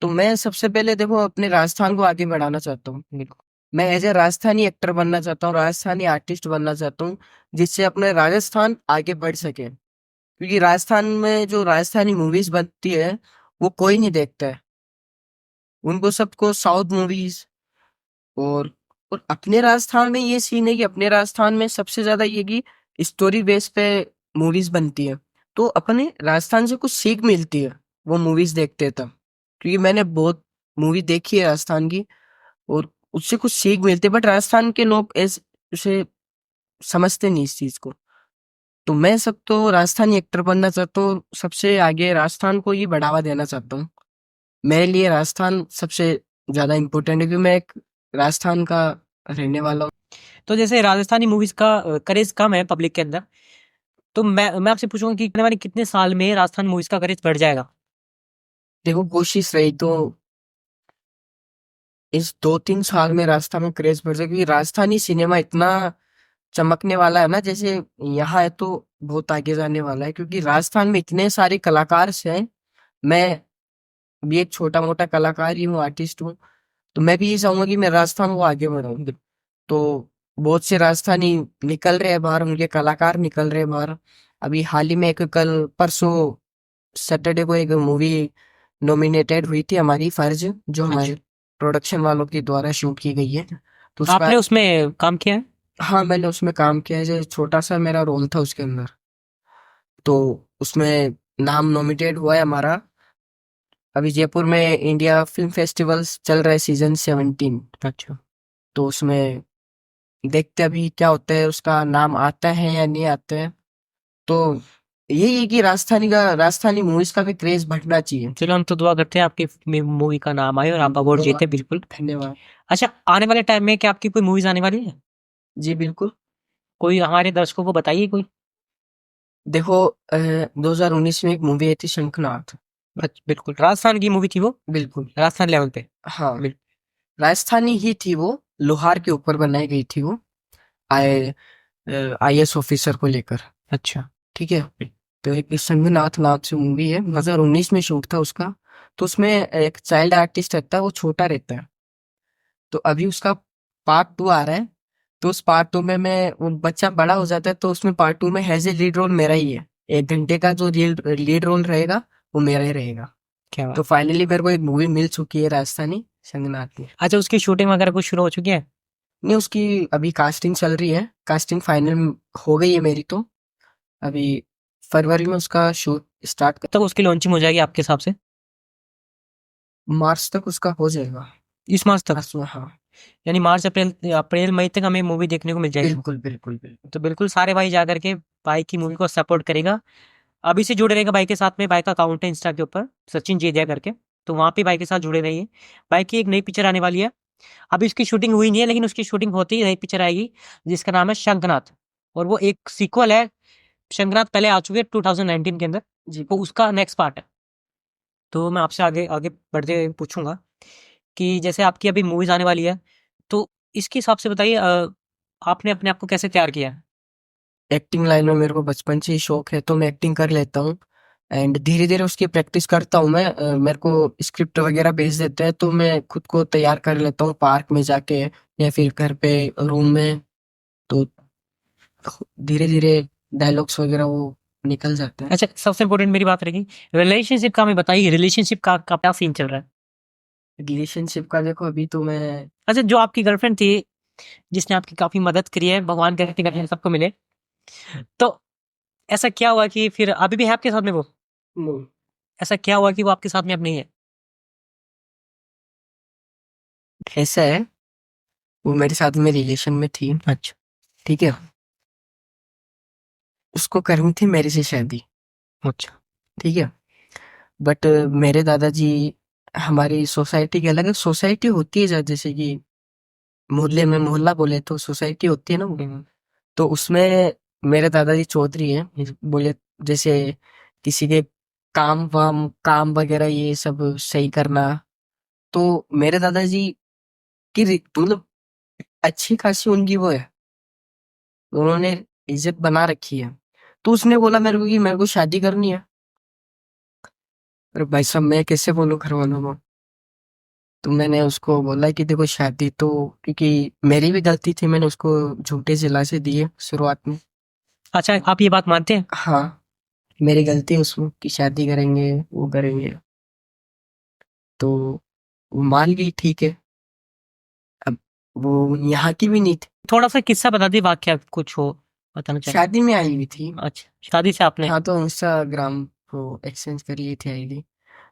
तो मैं सबसे पहले देखो अपने राजस्थान को आगे बढ़ाना चाहता हूँ बिल्कुल। मैं एज ए राजस्थानी एक्टर बनना चाहता हूँ राजस्थानी आर्टिस्ट बनना चाहता हूँ जिससे अपने राजस्थान आगे बढ़ सके क्योंकि राजस्थान में जो राजस्थानी मूवीज बनती है वो कोई नहीं देखता है उनको सबको साउथ मूवीज और और अपने राजस्थान में ये सीन है कि अपने राजस्थान में सबसे ज्यादा ये कि स्टोरी बेस पे मूवीज बनती है तो अपने राजस्थान से कुछ सीख मिलती है वो मूवीज देखते हैं तब क्योंकि मैंने बहुत मूवी देखी है राजस्थान की और उससे कुछ सीख मिलती है बट राजस्थान के लोग ऐसे उसे समझते नहीं इस चीज को तो मैं सब तो राजस्थानी एक्टर बनना चाहता हूँ, सबसे आगे राजस्थान को ही बढ़ावा देना चाहता हूँ। मेरे लिए राजस्थान सबसे ज्यादा इम्पोर्टेंट है क्योंकि मैं एक राजस्थान का रहने वाला हूँ। तो जैसे राजस्थानी मूवीज का क्रेज कम है पब्लिक के अंदर, तो मैं आपसे पूछूंगा कि आने वाले कितने साल में राजस्थान मूवीज का क्रेज बढ़ जाएगा? देखो कोशिश रही तो इस 2-3 साल में राजस्थान में क्रेज बढ़ जाए क्योंकि राजस्थानी सिनेमा इतना चमकने वाला है ना, जैसे यहाँ है तो बहुत आगे जाने वाला है क्योंकि राजस्थान में इतने सारे कलाकार हैं। मैं भी एक छोटा मोटा कलाकार ही हूँ, आर्टिस्ट हूँ। तो मैं भी ये चाहूंगा कि मैं राजस्थान को आगे बढ़ाऊँ। तो बहुत से राजस्थानी निकल रहे हैं बाहर, उनके कलाकार निकल रहे हैं बाहर। अभी हाल ही में एक कल परसों सैटरडे को एक मूवी नॉमिनेटेड हुई थी, हमारी फर्ज, जो हमारे प्रोडक्शन वालों के द्वारा शूट की गई है। तो उसका आपने उसमें काम किया है? हाँ, मैंने उसमें काम किया है, जो छोटा सा मेरा रोल था उसके अंदर। तो उसमें नाम नॉमिनेटेड हुआ है हमारा। अभी जयपुर में इंडिया फिल्म फेस्टिवल्स चल रहा है, सीजन 17। अच्छा। तो उसमें देखते हैं अभी क्या होता है, उसका नाम आता है या नहीं आता है। तो यही है कि राजस्थानी मूवीज का भी क्रेज बढ़ना चाहिए। चलो हम तो दुआ करते हैं आपकी मूवी का नाम आए और आप अवार्ड जीते। बिल्कुल। धन्यवाद। अच्छा, आने वाले टाइम में क्या आपकी कोई मूवीज आने वाली है? जी बिल्कुल। कोई हमारे दर्शकों को बताइए कोई। देखो 2019 में एक मूवी आई थी शंखनाद। बिल्कुल राजस्थान की मूवी थी वो, बिल्कुल। राजस्थान लेवल पे। हाँ, बिल्कुल। राजस्थानी ही थी वो। लोहार के ऊपर बनाई गई थी वो, आई IAS ऑफिसर को लेकर। अच्छा। ठीक है। तो एक संघनाथ नाथ से मूवी है, 2019 में शूट था उसका। तो उसमें एक चाइल्ड आर्टिस्ट रहता है, वो छोटा रहता है। तो अभी उसका पार्ट 2 आ रहा है। तो उस पार्ट 2 में मैं वो बच्चा बड़ा हो जाता है, तो उसमें पार्ट 2 में हैज ए लीड रोल मेरा ही है। 1 घंटे का जो लीड रोल रहेगा वो मेरा ही रहेगा। क्या तो बात। फाइनली मेरे को एक मूवी मिल चुकी है राजस्थानी, संगनाथ की। अच्छा, उसकी शूटिंग वगैरह कुछ शुरू हो चुकी है? नहीं, उसकी अभी कास्टिंग चल रही है, कास्टिंग फाइनल हो गई है मेरी तो। अभी फरवरी में उसका शूट स्टार्ट कर, कब तक उसकी लॉन्चिंग हो जाएगी आपके हिसाब से? मार्च तक उसका हो जाएगा। इस मार्च तक? मार्च में, हाँ। यानी मार्च अप्रैल अप्रैल मई तक हमें मूवी देखने को मिल जाएगी। बिल्कुल बिल्कुल बिल्कुल। तो बिल्कुल सारे भाई जा करके भाई की मूवी को सपोर्ट करेगा। अभी से जुड़े रहेगा भाई के साथ में। भाई का अकाउंट है इंस्टा के ऊपर, सचिन जेदिया करके। तो वहाँ पे भाई के साथ जुड़े रहिए। भाई की एक नई पिक्चर आने वाली है। अभी उसकी शूटिंग हुई नहीं है, लेकिन उसकी शूटिंग होती ही नई पिक्चर आएगी जिसका नाम है शंखनाथ। और वो एक सीक्वल है। शंखनाथ पहले आ चुके हैं 2019 के अंदर, जी। तो उसका नेक्स्ट पार्ट है। तो मैं आपसे आगे आगे बढ़ते हुए पूछूंगा कि जैसे आपकी अभी मूवीज आने वाली है, तो इसके हिसाब से बताइए आपने अपने आप को कैसे तैयार किया है? एक्टिंग लाइन में मेरे को बचपन से ही शौक है, तो मैं एक्टिंग कर लेता हूँ। एंड धीरे धीरे उसकी प्रैक्टिस करता हूँ मैं। मेरे को स्क्रिप्ट वगैरह भेज देते हैं, तो मैं खुद को तैयार कर लेता हूँ पार्क में जाके या फिर घर पे रूम में। तो धीरे धीरे डायलॉग्स वगैरह वो निकल जाते हैं। अच्छा, सबसे इम्पोर्टेंट मेरी बात रहेगी, रिलेशनशिप का हमें बताइए। रिलेशनशिप का क्या सीन चल रहा है? रिलेशनशिप का देखो, अभी तो मैं अच्छा, जो आपकी गर्लफ्रेंड थी जिसने आपकी काफी मदद करी है, भगवान करते करते सबको मिले, तो ऐसा क्या हुआ कि फिर अभी भी है आपके साथ में वो? नहीं, ऐसा क्या हुआ कि वो आपके साथ में अब नहीं है? ऐसा है, वो मेरे साथ में रिलेशन में थी। अच्छा। ठीक है। उसको करनी थी मेरे से शादी। अच्छा। ठीक है। बट मेरे दादाजी, हमारी सोसाइटी के अलग सोसाइटी होती है, जैसे कि मोहल्ले में मोहल्ला बोले तो सोसाइटी होती है ना वो। तो उसमें मेरे दादाजी चौधरी हैं, बोले जैसे किसी के काम वगैरह ये सब सही करना। तो मेरे दादाजी की मतलब अच्छी खासी उनकी वो है, उन्होंने इज्जत बना रखी है। तो उसने बोला मेरे को कि मेरे को शादी करनी है। अरे भाई साहब, मैं कैसे बोलूं घर वालों को। तो मैंने उसको बोला कि देखो शादी तो, क्योंकि मेरी भी गलती थी, मैंने उसको झूठे दिलासे दिए शुरुआत में। अच्छा, आप ये बात मानते हैं? हाँ, मेरी गलती है उसमें कि शादी करेंगे वो करेंगे। तो वो मान गई, ठीक है। अब वो यहाँ की भी नहीं थी, थोड़ा सा किस्सा बता दी, वाक्य कुछ हो बताना चाहें? शादी में आई हुई थी। अच्छा, शादी से आपने? हाँ, तो इंस्टाग्राम को एक्सचेंज करी थी आईडी।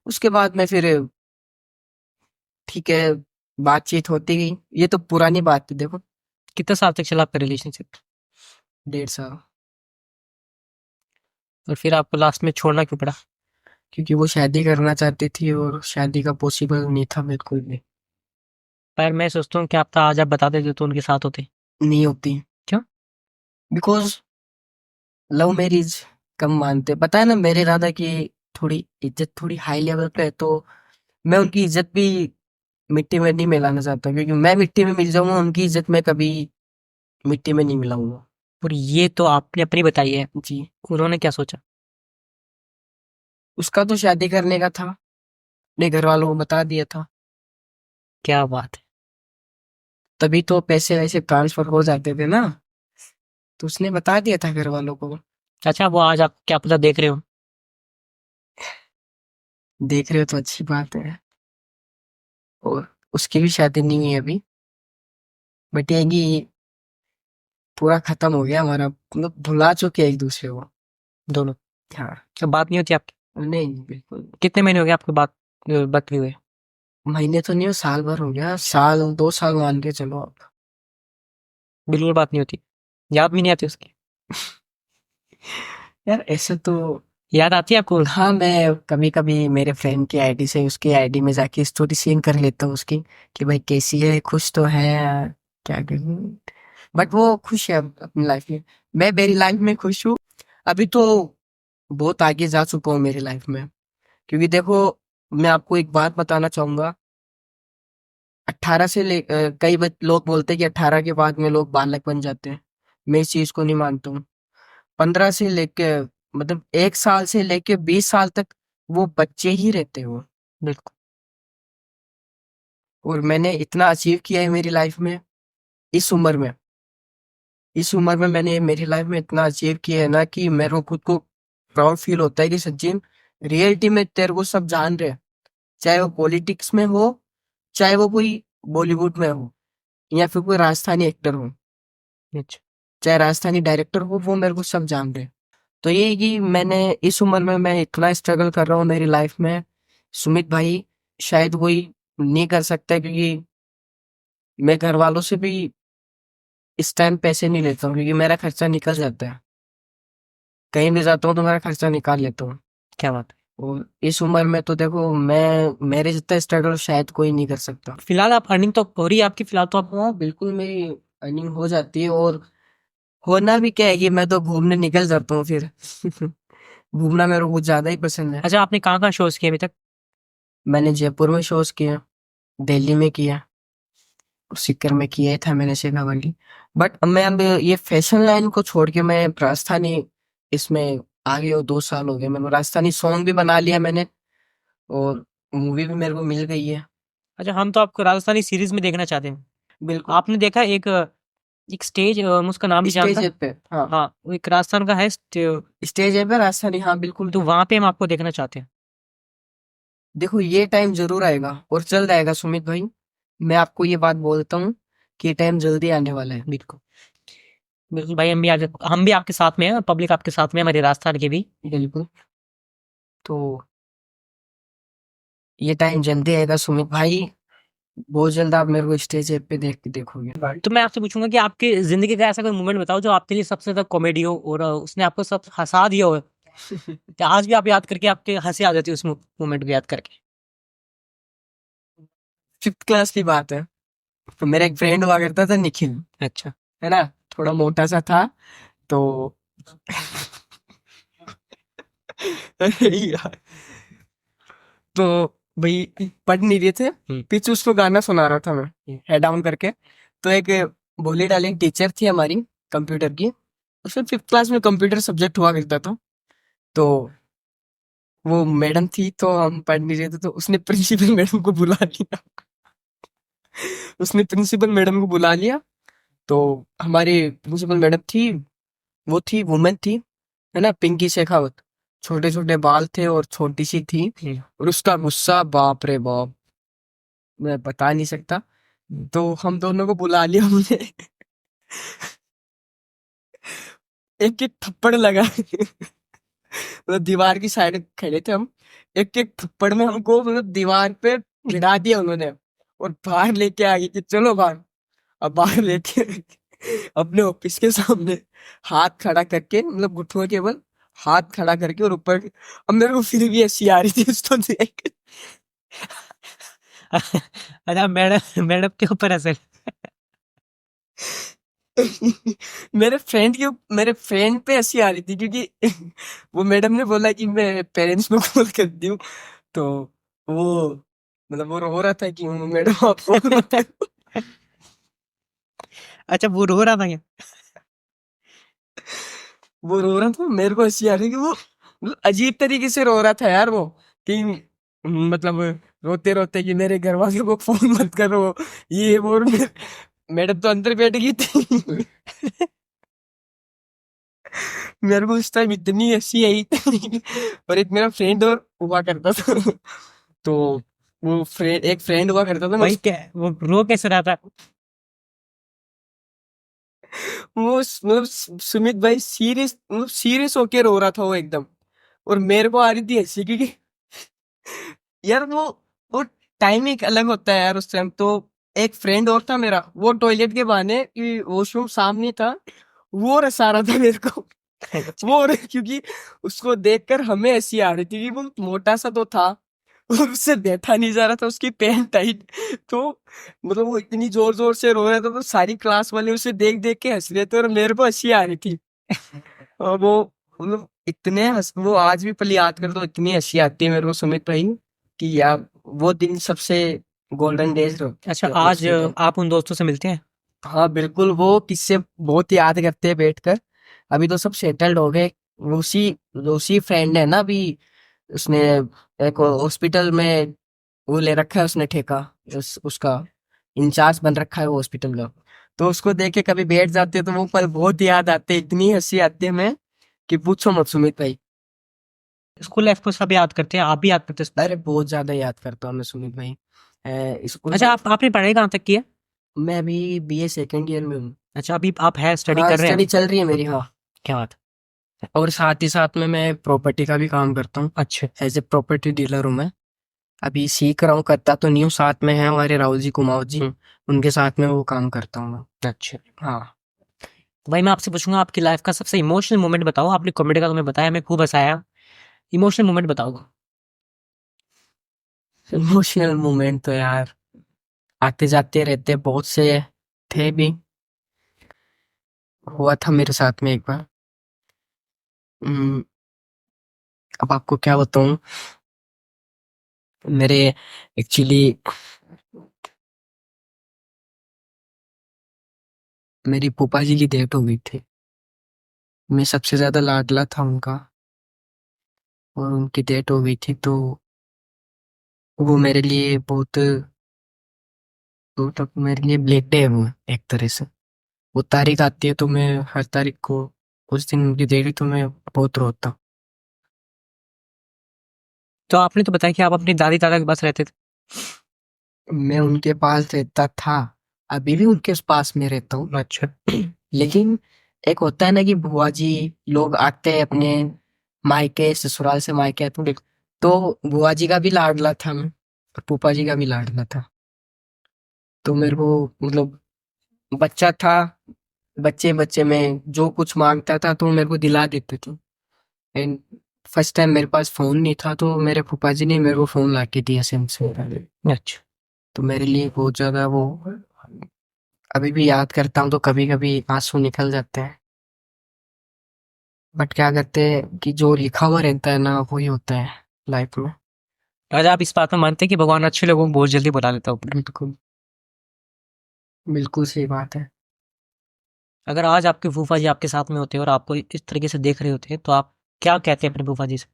उसके बाद में फिर ठीक है, बातचीत होती गई। ये तो पुरानी बात है, देखो कितने साल तक चला आपका रिलेशनशिप? 1.5 साल। और फिर आपको लास्ट में छोड़ना क्यों पड़ा? क्योंकि वो शादी करना चाहती थी और शादी का पॉसिबल नहीं था बिल्कुल भी। पर मैं सोचता हूँ कि आप आज आप बता देते तो उनके साथ होते। नहीं होती। क्यों? बिकॉज लव मैरिज कम मानते, पता है ना मेरे दादा की थोड़ी इज्जत थोड़ी हाई लेवल पे है, तो मैं उनकी इज्जत भी मिट्टी में नहीं मिलाना चाहता, क्योंकि मैं मिट्टी में मिल जाऊंगा, उनकी इज्जत मैं कभी मिट्टी में नहीं मिलाऊंगा। और ये तो आपने अपनी बताई है, जी। उन्होंने क्या सोचा? उसका तो शादी करने का था, अपने घर वालों को बता दिया था। क्या बात है। तभी तो पैसे वैसे ट्रांसफर हो जाते थे ना, तो उसने बता दिया था घर वालों को। अच्छा, वो आज आप क्या पता देख रहे हो। देख रहे हो तो अच्छी बात है। और उसकी भी शादी नहीं हुई अभी, बट ये है कि पूरा खत्म हो गया हमारा, मतलब भुला चुके हैं एक दूसरे को। दोनों? हाँ। क्या बात नहीं होती आपकी? नहीं बिल्कुल। कितने महीने हो गए आपको बात हुए हुए? महीने तो नहीं हो, साल भर हो गया, साल 2 साल मान के चलो आप। बिल्कुल बात नहीं होती? याद भी नहीं आती उसकी? यार ऐसे तो याद आती है आपको? हाँ, मैं कभी कभी मेरे फ्रेंड की आईडी से उसकी आईडी में जाके स्टोरी सीन कर लेता हूँ उसकी, कि भाई कैसी है, खुश तो है, क्या करूँ। बट वो खुश है अपनी लाइफ में, मैं मेरी लाइफ में खुश हूँ। अभी तो बहुत आगे जा चुका हूँ मेरी लाइफ में, क्योंकि देखो मैं आपको एक बात बताना चाहूंगा। 18 से कई लोग बोलते हैं कि 18 के बाद में लोग बालक बन जाते हैं, मैं इस चीज को नहीं मानता हूँ। 15 से लेके, मतलब 1 साल से लेके 20 साल तक वो बच्चे ही रहते हैं वो। बिल्कुल। और मैंने इतना अचीव किया है मेरी लाइफ में, इस उम्र में, इस उम्र में मैंने मेरी लाइफ में इतना अचीव किया है ना, कि मेरे को खुद को प्राउड फील होता है कि सचिन, रियलिटी में तेरे को सब जान रहे हैं, चाहे वो पॉलिटिक्स में हो, चाहे वो कोई बॉलीवुड में हो, या फिर कोई राजस्थानी एक्टर हो, अच्छा। चाहे राजस्थानी डायरेक्टर हो, वो मेरे को सब जान रहे हैं। तो ये है कि मैंने इस उम्र में मैं इतना स्ट्रगल कर रहा हूँ मेरी लाइफ में, सुमित भाई शायद कोई नहीं कर सकता, क्योंकि मैं घर वालों से भी इस टाइम पैसे नहीं लेता हूँ, क्योंकि मेरा खर्चा निकल जाता है, कहीं भी जाता हूँ तो मेरा खर्चा निकाल लेता हूँ। क्या बात है। और इस उम्र में तो देखो मैं, मेरे जितना स्ट्रगल शायद कोई नहीं कर सकता। फिलहाल आप अर्निंग तो हो रही है आपकी, फिलहाल तो आप। हाँ बिल्कुल, मेरी अर्निंग हो जाती है, और होना भी क्या है कि मैं तो घूमने निकल जाता हूँ फिर। घूमना मेरे को कुछ ज्यादा ही पसंद है। अच्छा, आपने कहाँ कहाँ शोज किए अभी तक? मैंने जयपुर में शोज किया, दिल्ली में किया, सीकर में किया था मैंने शेखावाली। बट अब मैं, अब ये फैशन लाइन को छोड़ के मैं राजस्थानी इसमें आ गया हूँ, 2 साल हो गए, मैंने राजस्थानी सॉन्ग भी बना लिया मैंने, और मूवी भी मेरे को मिल गई है। अच्छा, हम तो आपको राजस्थानी सीरीज में देखना चाहते हैं। बिल्कुल। आपने देखा एक एक स्टेज, मैं उसका नाम नहीं स्टेज जानता। पे, हाँ। हाँ, वो एक राजस्थान का है स्टेज पे राजस्थानी, हाँ बिल्कुल। तो वहां पे हम आपको देखना चाहते हैं। देखो ये टाइम जरूर आएगा और जल्द आएगा सुमित भाई, मैं आपको ये बात बोलता हूँ कि ये टाइम जल्दी आने वाला है। बिल्कुल। बिल्कुल भाई, हम भी आपके साथ में हैं, पब्लिक आपके साथ में है, हमारे राजस्थान के भी। बिल्कुल। तो ये टाइम जल्दी आएगा सुमित भाई, बहुत जल्द आप मेरे को स्टेज पे देख के देखोगे। तो मैं आपसे पूछूंगा कि आपकी जिंदगी का ऐसा कोई मोमेंट बताओ जो आपके लिए सबसे ज्यादा कॉमेडी हो और उसने आपको सब हंसा दिया हो, तो आज भी आप याद करके आपके हंसी आ जाती है उस मोमेंट को याद करके। 5th क्लास की बात है, तो मेरा एक फ्रेंड हुआ करता था निखिल, अच्छा। है ना, थोड़ा मोटा सा था, तो अरे यार, तो भाई पढ़ नहीं रहे थे, पीछे उसको गाना सुना रहा था मैं हेड डाउन करके। तो एक बोली डालिंग टीचर थी हमारी कंप्यूटर की, उसमें 5th क्लास में कंप्यूटर सब्जेक्ट हुआ करता था, तो वो मैडम थी, तो हम पढ़ नहीं रहे थे, तो उसने प्रिंसिपल मैडम को बुला लिया। उसने प्रिंसिपल मैडम को बुला लिया, तो हमारी प्रिंसिपल मैडम थी, वो थी वुमेन थी, है ना, पिंकी शेखावत, छोटे छोटे बाल थे और छोटी सी थी, और उसका गुस्सा बाप रे बाप, मैं बता नहीं सकता। तो हम दोनों को बुला लिया हमने, एक एक थप्पड़ लगा। मतलब दीवार की साइड खड़े थे हम, एक एक थप्पड़ में हमको मतलब दीवार पे गिरा दिया उन्होंने, और बाहर लेके आ गए कि चलो बाहर। अब बाहर लेके अपने ऑफिस के सामने हाथ खड़ा करके, मतलब घुटनों के बल हाथ खड़ा करके और ऊपर, अब मेरे को फिर भी हंसी आ रही थी उसको देख के। अच्छा, मैडम मैडम के ऊपर असल। मेरे फ्रेंड पे हंसी आ रही थी क्योंकि वो मैडम ने बोला कि मैं पेरेंट्स में कॉल करती हूँ, तो वो मतलब वो रो रहा था कि मैडम आप फोन मत करो। अच्छा, वो रो रहा था क्या? वो रो रहा था, मेरे को हंसी आ रही कि वो मतलब अजीब तरीके से रो रहा था यार वो, कि मतलब रोते रोते कि मेरे घर वालों को फोन मत करो, ये वो, और मैडम तो अंदर बैठ गई थी। मेरे को उस टाइम इतनी हंसी आई थी। और एक मेरा फ्रेंड और हुआ करता था, तो वो फ्रेंड, एक फ्रेंड हुआ करता था, मैं भाई क्या वो रो कैसे रहा था? मतलब सुमित भाई सीरियस, मतलब सीरियस होके रो रहा था वो एकदम, और मेरे को आ रही थी हंसी क्योंकि यार वो टाइम एक अलग होता है यार उस टाइम तो। एक फ्रेंड और था मेरा, वो टॉयलेट के बहाने कि वॉशरूम सामने था, वो रसा रहा था मेरे को। क्योंकि उसको देखकर हमें हंसी आ रही थी कि वो मोटा सा तो था और उससे बैठा नहीं जा रहा था, उसकी पैंट टाइट, तो मतलब वो इतनी जोर जोर से रो रहा था, तो सारी क्लास वाले उसे देख देख के हंस रहे थे और मेरे को हंसी आ रही थी। और वो मतलब वो आज भी पल याद कर तो इतनी हंसी आती है मेरे को सुमित भाई, कि यार वो दिन सबसे गोल्डन डेज अच्छा, रहे आज उसके टाइम। आप उन दोस्तों से मिलते हैं? हाँ बिल्कुल, वो किससे बहुत याद करते हैं बैठकर। अभी तो सब सेटल्ड हो गए। उसी उसी फ्रेंड है ना अभी, उसने एक हॉस्पिटल में वो ले रखा है उसने ठेका, उसका इंचार्ज बन रखा है वो हॉस्पिटल का। तो उसको देख के कभी बैठ जाते हैं तो वो पल बहुत याद आते हैं, इतनी हंसी आती है हमें कि पूछो मत सुमित भाई। स्कूल लाइफ को सब याद करते हैं, आप भी याद करते हैं? अरे बहुत ज्यादा याद करता हूँ मैं सुमित भाई। स्कूल अच्छा, में आपने पढ़ाई कहाँ तक की है? मैं अभी BA सेकेंड ईयर में हूँ। अच्छा, अभी आप है स्टडी हाँ कर रहे स्टडी हैं? चल रही है मेरी, हाँ। क्या बात है। और साथ ही साथ में मैं प्रॉपर्टी का भी काम करता हूँ, अच्छा। एज ए प्रॉपर्टी डीलर हूँ मैं। अभी सीख रहा हूँ, करता तो नहीं हूँ, साथ में है हमारे राहुल जी कुमावत जी, उनके साथ में वो काम करता हूँ मैं। अच्छा, हाँ। तो भाई मैं आपसे पूछूंगा, आपकी लाइफ का सबसे इमोशनल मोमेंट बताओ। आपने कॉमेडी का तुम्हें बताया, मैं खूब हंसाया। इमोशनल मोमेंट बताओ। इमोशनल मोमेंट तो यार आते जाते रहते हैं, बहुत से थे भी। हुआ था मेरे साथ में एक बार। हम्म, अब आपको क्या बताऊं, मेरे एक्चुअली मेरी फूफा जी की डेथ हो गई थी। मैं सबसे ज्यादा लाडला था उनका, और उनकी डेथ हो गई थी, तो वो मेरे लिए बहुत, तो तब मेरे लिए ब्लड डे है वो, एक तरह से। वो तारीख आती है तो मैं हर तारीख को, उस दिन उनकी डेथ तो मैं बहुत रोता हूँ। तो आपने तो बताया कि आप अपनी दादी दादा के पास रहते थे। मैं उनके पास रहता था, अभी भी उनके पास में रहता हूँ। अच्छा। लेकिन एक होता है ना कि बुआ जी लोग आते हैं अपने मायके, ससुराल से मायके आते हैं, तो बुआ जी का भी लाडला था मैं, और फूफा जी का भी लाडला था। तो मेरे को मतलब बच्चा था, बच्चे बच्चे में जो कुछ मांगता था तो मेरे को दिला देते थे। एंड फर्स्ट टाइम मेरे पास फोन नहीं था, तो मेरे फूफा जी ने मेरे को फोन ला के दिया सैमसंग। अच्छा। तो मेरे लिए बहुत ज्यादा वो, अभी भी याद करता हूँ तो कभी कभी आंसू निकल जाते हैं। बट क्या करते हैं कि जो लिखा हुआ रहता है ना वही होता है लाइफ में। आज आप इस बात में मानते हैं कि भगवान अच्छे लोगों को बहुत जल्दी बुला लेता हूँ? बिल्कुल, बिल्कुल सही बात है। अगर आज आपके फूफा जी आपके साथ में होते और आपको इस तरीके से देख रहे होते तो आप क्या कहते हैं अपने फूफा जी से?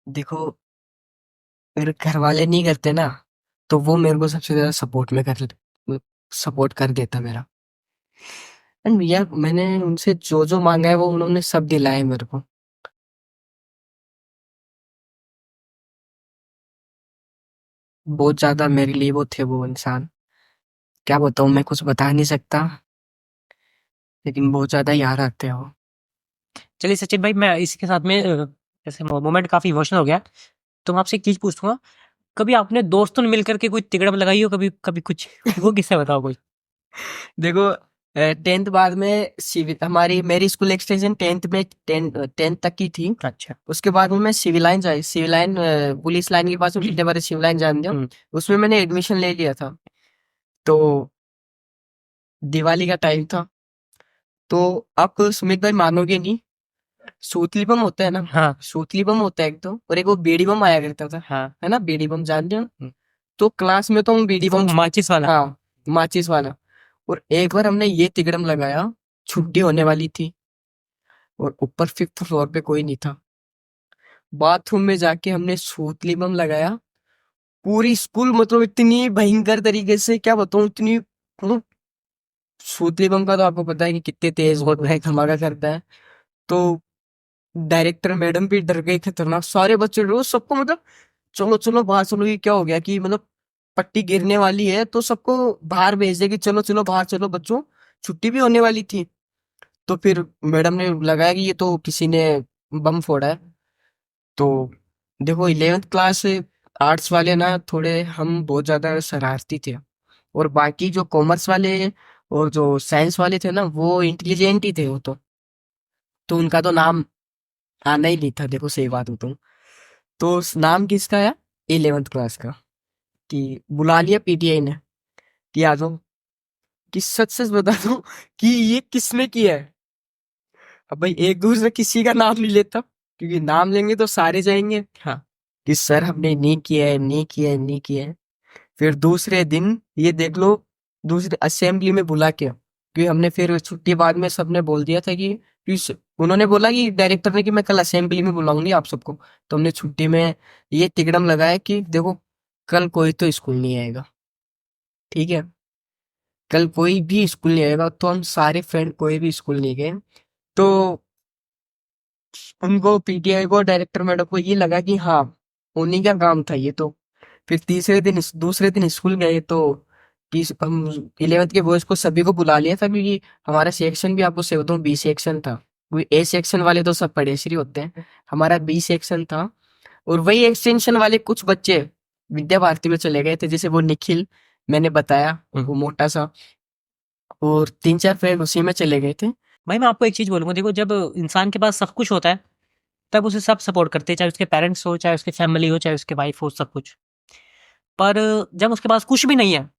देखो, मेरे घर वाले नहीं करते ना, तो वो मेरे को सबसे ज्यादा सपोर्ट कर देता मेरा। एंड यार मैंने उनसे जो जो मांगा है वो उन्होंने सब दिलाया मेरे को। बहुत ज्यादा मेरे लिए वो थे वो इंसान, क्या बताऊं, मैं कुछ बता नहीं सकता, लेकिन बहुत ज्यादा याद आते हो। चलिए सचिन भाई, मैं इसी के साथ में जैसे मोमेंट काफी इमोशनल हो गया, तो मैं आपसे एक चीज पूछूंगा। कभी आपने दोस्तों ने मिलकर के कोई तिकड़म लगाई हो? कभी कभी कुछ वो किससे बताओ कोई। देखो, टेंथ बाद में सिविल, हमारी मेरी स्कूल एक्सटेंशन टेंथ में टेंथ तक की थी। अच्छा। उसके बाद में मैं सिविल लाइन जाई, सिविल लाइन पुलिस लाइन के पास में जितने बारे सिविल लाइन जानते हो, उसमें मैंने एडमिशन ले लिया था। तो दिवाली का टाइम था, तो आप सुमित भाई मानोगे नहीं, सूतली बम होता है ना, हाँ सूतली बम होता है एक तो, और एक वो बीड़ी बम आया करता था, हाँ। है ना, बीड़ी बम जानते हो। तो क्लास में तो हम बीड़ी वो बम, माचिस वाला। हाँ, माचिस वाला। और एक बार हमने ये तिकड़म लगाया, छुट्टी होने वाली थी और ऊपर फिफ्थ फ्लोर पे कोई नहीं था, बाथरूम में जाके हमने सूतली बम लगाया। पूरी स्कूल मतलब इतनी भयंकर तरीके से, क्या बताऊं, इतनी मतलब, सूतली बम का तो आपको पता है कि कितने तेज बहुत है, धमाका करता है। तो डायरेक्टर मैडम भी डर गई, खतरनाक, सारे बच्चे रोज सबको मतलब, चलो चलो बाहर चलो, ये क्या हो गया कि मतलब पट्टी गिरने वाली है तो सबको बाहर भेज दे कि चलो चलो बाहर चलो बच्चों, छुट्टी भी होने वाली थी। तो फिर मैडम ने लगाया कि ये तो किसी ने बम फोड़ा है। तो देखो 11th क्लास आर्ट्स वाले ना थोड़े हम बहुत ज्यादा शरारती थे, और बाकी जो कॉमर्स वाले और जो साइंस वाले थे ना वो इंटेलिजेंट ही थे, वो तो उनका तो नाम आना ही नहीं था, देखो सही बात बताऊं। तो उस नाम किसका है, 11th क्लास का, कि बुला लिया पीटीआई ने कि आ जाओ, कि सच सच बता दो कि ये किसने किया है। अब भाई एक दूसरे किसी का नाम नहीं लेता, क्योंकि नाम लेंगे तो सारे जाएंगे, हाँ, कि सर हमने नहीं किया है, नहीं किया है, नहीं किया है। फिर दूसरे दिन ये देख लो, दूसरे असेंबली में बुला के, क्योंकि हमने फिर छुट्टी बाद में सबने बोल दिया था कि उन्होंने बोला कि डायरेक्टर ने कि मैं कल असेंबली में बुलाऊंगी आप सबको। तो हमने छुट्टी में ये तिकड़म लगाया कि देखो कल कोई तो स्कूल नहीं आएगा, ठीक है, कल कोई भी स्कूल नहीं आएगा। तो हम सारे फ्रेंड कोई भी स्कूल नहीं गए। तो उनको पीटीआई को डायरेक्टर मैडम को ये लगा कि हाँ उन्हीं का काम था ये तो। फिर तीसरे दिन दूसरे दिन स्कूल गए, तो कि हम 11th के बॉयज को सभी को बुला लिया था, क्योंकि हमारा सेक्शन भी आपको से बताऊं बी सेक्शन था, क्योंकि ए सेक्शन वाले तो सब पढ़ेश्री होते हैं, हमारा बी सेक्शन था। और वही एक्सटेंशन वाले कुछ बच्चे विद्या भारती में चले गए थे, जैसे वो निखिल मैंने बताया, वो मोटा सा, और 3-4 फ्रेंड उसी में चले गए थे। भाई मैं आपको एक चीज़ बोलूँगा, देखो जब इंसान के पास सब कुछ होता है तब उसे सब सपोर्ट करते हैं, चाहे उसके पेरेंट्स हो, चाहे उसकी फैमिली हो, चाहे उसके वाइफ हो, सब कुछ। पर जब उसके पास कुछ भी नहीं है,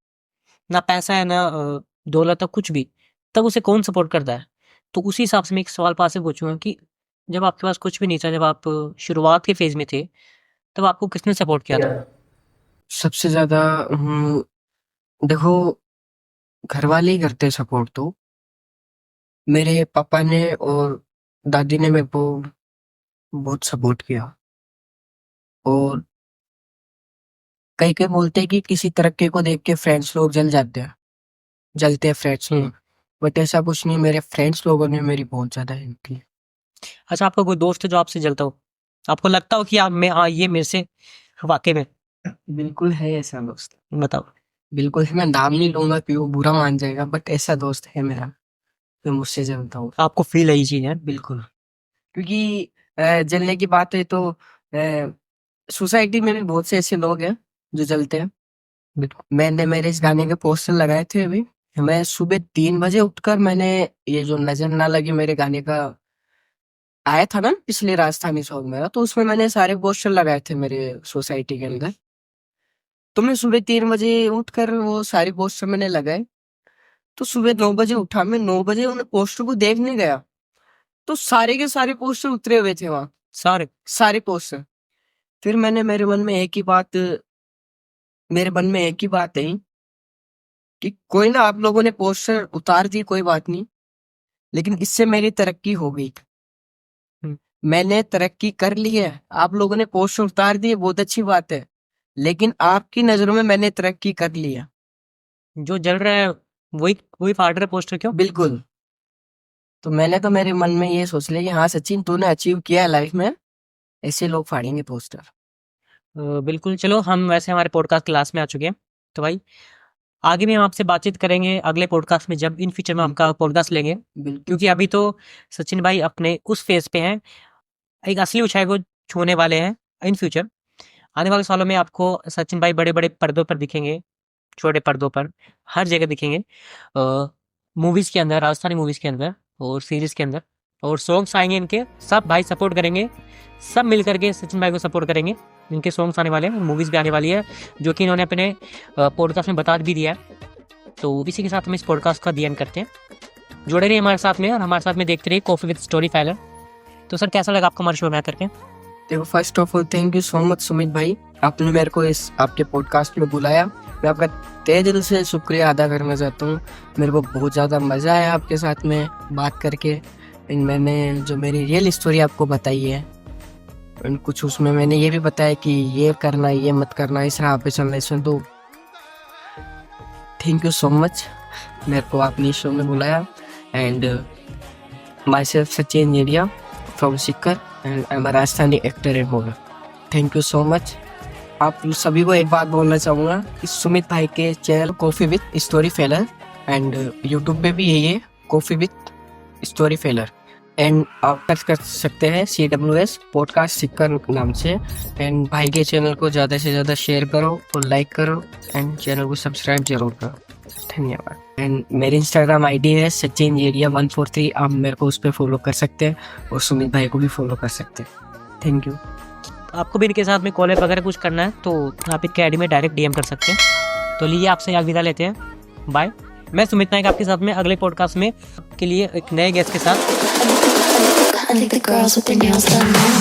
ना पैसा है, ना दौलत है, कुछ भी, तब उसे कौन सपोर्ट करता है? तो उसी हिसाब से मैं एक सवाल आपसे पूछूंगा कि जब आपके पास कुछ भी नहीं था, जब आप शुरुआत के फेज में थे, तब आपको किसने सपोर्ट किया था? सबसे ज्यादा देखो घर वाले ही करते सपोर्ट, तो मेरे पापा ने और दादी ने मेरे को बहुत सपोर्ट किया। और कई कई बोलते हैं कि किसी तरक्की को देख के फ्रेंड्स लोग जल जाते हैं, जलते हैं फ्रेंड्स लोग, बट ऐसा कुछ नहीं, मेरे फ्रेंड्स लोगों ने मेरी बहुत ज्यादा हेल्प की। अच्छा, आपका कोई दोस्त है जो आपसे जलता हो, आपको लगता हो कि आप मैं हाँ ये मेरे से वाकई में? बिल्कुल है ऐसा दोस्त, बताओ। बिल्कुल है, मैं नाम नहीं लूंगा क्योंकि वो बुरा मान जाएगा, बट ऐसा दोस्त है मेरा जो मुझसे जलता हूँ। आपको फील है ये चीज़ है? बिल्कुल, क्योंकि जलने की बात है तो सोसाइटी में भी बहुत से ऐसे लोग हैं जो जलते हैं। मैंने मेरे इस गाने के पोस्टर लगाए थे अभी, मैं सुबह 3 बजे उठकर मैंने ये जो नजर ना लगे मेरे गाने का आया था ना पिछले राजधानी सॉन्ग मेरा, तो उसमें मैंने सारे पोस्टर लगाए थे मेरे सोसाइटी के अंदर। तो मैं सुबह 3 बजे उठकर वो सारे पोस्टर मैंने लगाए। तो सुबह 9 बजे उठा, मैं 9 बजे उन पोस्टर को देखने गया, तो सारे के सारे पोस्टर उतरे हुए थे वहां, सारे? सारे पोस्टर। फिर मैंने मेरे मन में एक ही बात आई कि कोई ना, आप लोगों ने पोस्टर उतार दी कोई बात नहीं, लेकिन इससे मेरी तरक्की हो गई। मैंने तरक्की कर ली है, आप लोगों ने पोस्टर उतार दिए बहुत अच्छी बात है, लेकिन आपकी नजरों में मैंने तरक्की कर लिया। जो जल रहा है वही वही फाड़ रहा है पोस्टर, क्यों? बिल्कुल। तो मैंने तो मेरे मन में ये सोच लिया कि हाँ सचिन तूने अचीव किया है लाइफ में, ऐसे लोग फाड़ेंगे पोस्टर। बिल्कुल। चलो हम वैसे हमारे पॉडकास्ट क्लास में आ चुके हैं, तो भाई आगे भी हम आपसे बातचीत करेंगे अगले पॉडकास्ट में, जब इन फ्यूचर में आपका पॉडकास्ट लेंगे, बिल्कुल। क्योंकि अभी तो सचिन भाई अपने उस फेज पे हैं, एक असली ऊंचाई को छूने वाले हैं। इन फ्यूचर आने वाले सालों में आपको सचिन भाई बड़े बड़े पर्दों पर दिखेंगे, छोटे पर्दों पर, हर जगह दिखेंगे। मूवीज़ के अंदर, राजस्थानी मूवीज़ के अंदर और सीरीज़ के अंदर, और सॉन्ग्स आएंगे इनके, सब भाई सपोर्ट करेंगे, सब मिल करके सचिन भाई को सपोर्ट करेंगे। इनके सॉन्ग्स आने वाले हैं, मूवीज़ भी आने वाली है, जो कि इन्होंने अपने पॉडकास्ट में बता भी दिया है। तो इसी के साथ हम इस पॉडकास्ट का एंड करते हैं। जुड़े रहिए हमारे साथ में और हमारे साथ में देखते रहिए कॉफ़ी विद स्टोरी टेलर। तो सर कैसा लगा आपको हमारे शो में आकर के? देखो, first of all thank you so much Sumit भाई, आपने मेरे को इस आपके पॉडकास्ट में बुलाया। मैं आपका तहे दिल से शुक्रिया अदा करना चाहता हूँ। मेरे को बहुत ज़्यादा मज़ा आया आपके साथ में बात करके। मैंने जो मेरी रियल स्टोरी आपको बताई है, कुछ उसमें मैंने ये भी बताया कि ये करना, ये मत करना, इस राह पे चलना, इसमें। तो थैंक यू सो मच, मेरे को आपने इस शो में बुलाया। And myself Sachin Jediya from Sikar and I am a Rajasthani actor and model. Thank you so much. आप सभी को एक बात बोलना चाहूँगा कि सुमित भाई के channel coffee with story teller and YouTube पे भी यही है, coffee with story teller, and आप सर्च कर सकते हैं CWS पॉडकास्ट सीकर नाम से। एंड भाई के चैनल को ज़्यादा से ज़्यादा शेयर करो और लाइक करो एंड चैनल को सब्सक्राइब जरूर करो। धन्यवाद। एंड मेरी इंस्टाग्राम ID है सचिन जेडिया 143, आप मेरे को उस पर फॉलो कर सकते हैं और सुमित भाई को भी फॉलो कर सकते हैं। Thank you. आपको भी इनके साथ में कॉलेज वगैरह कुछ करना है तो आप इनके आईडी में डायरेक्ट DM कर सकते हैं। तो लीजिए आपसे अलविदा लेते हैं, बाय। मैं सुमित नायक आपके साथ में अगले पॉडकास्ट में के लिए एक नए गेस्ट के साथ। I think the girls with their nails done now.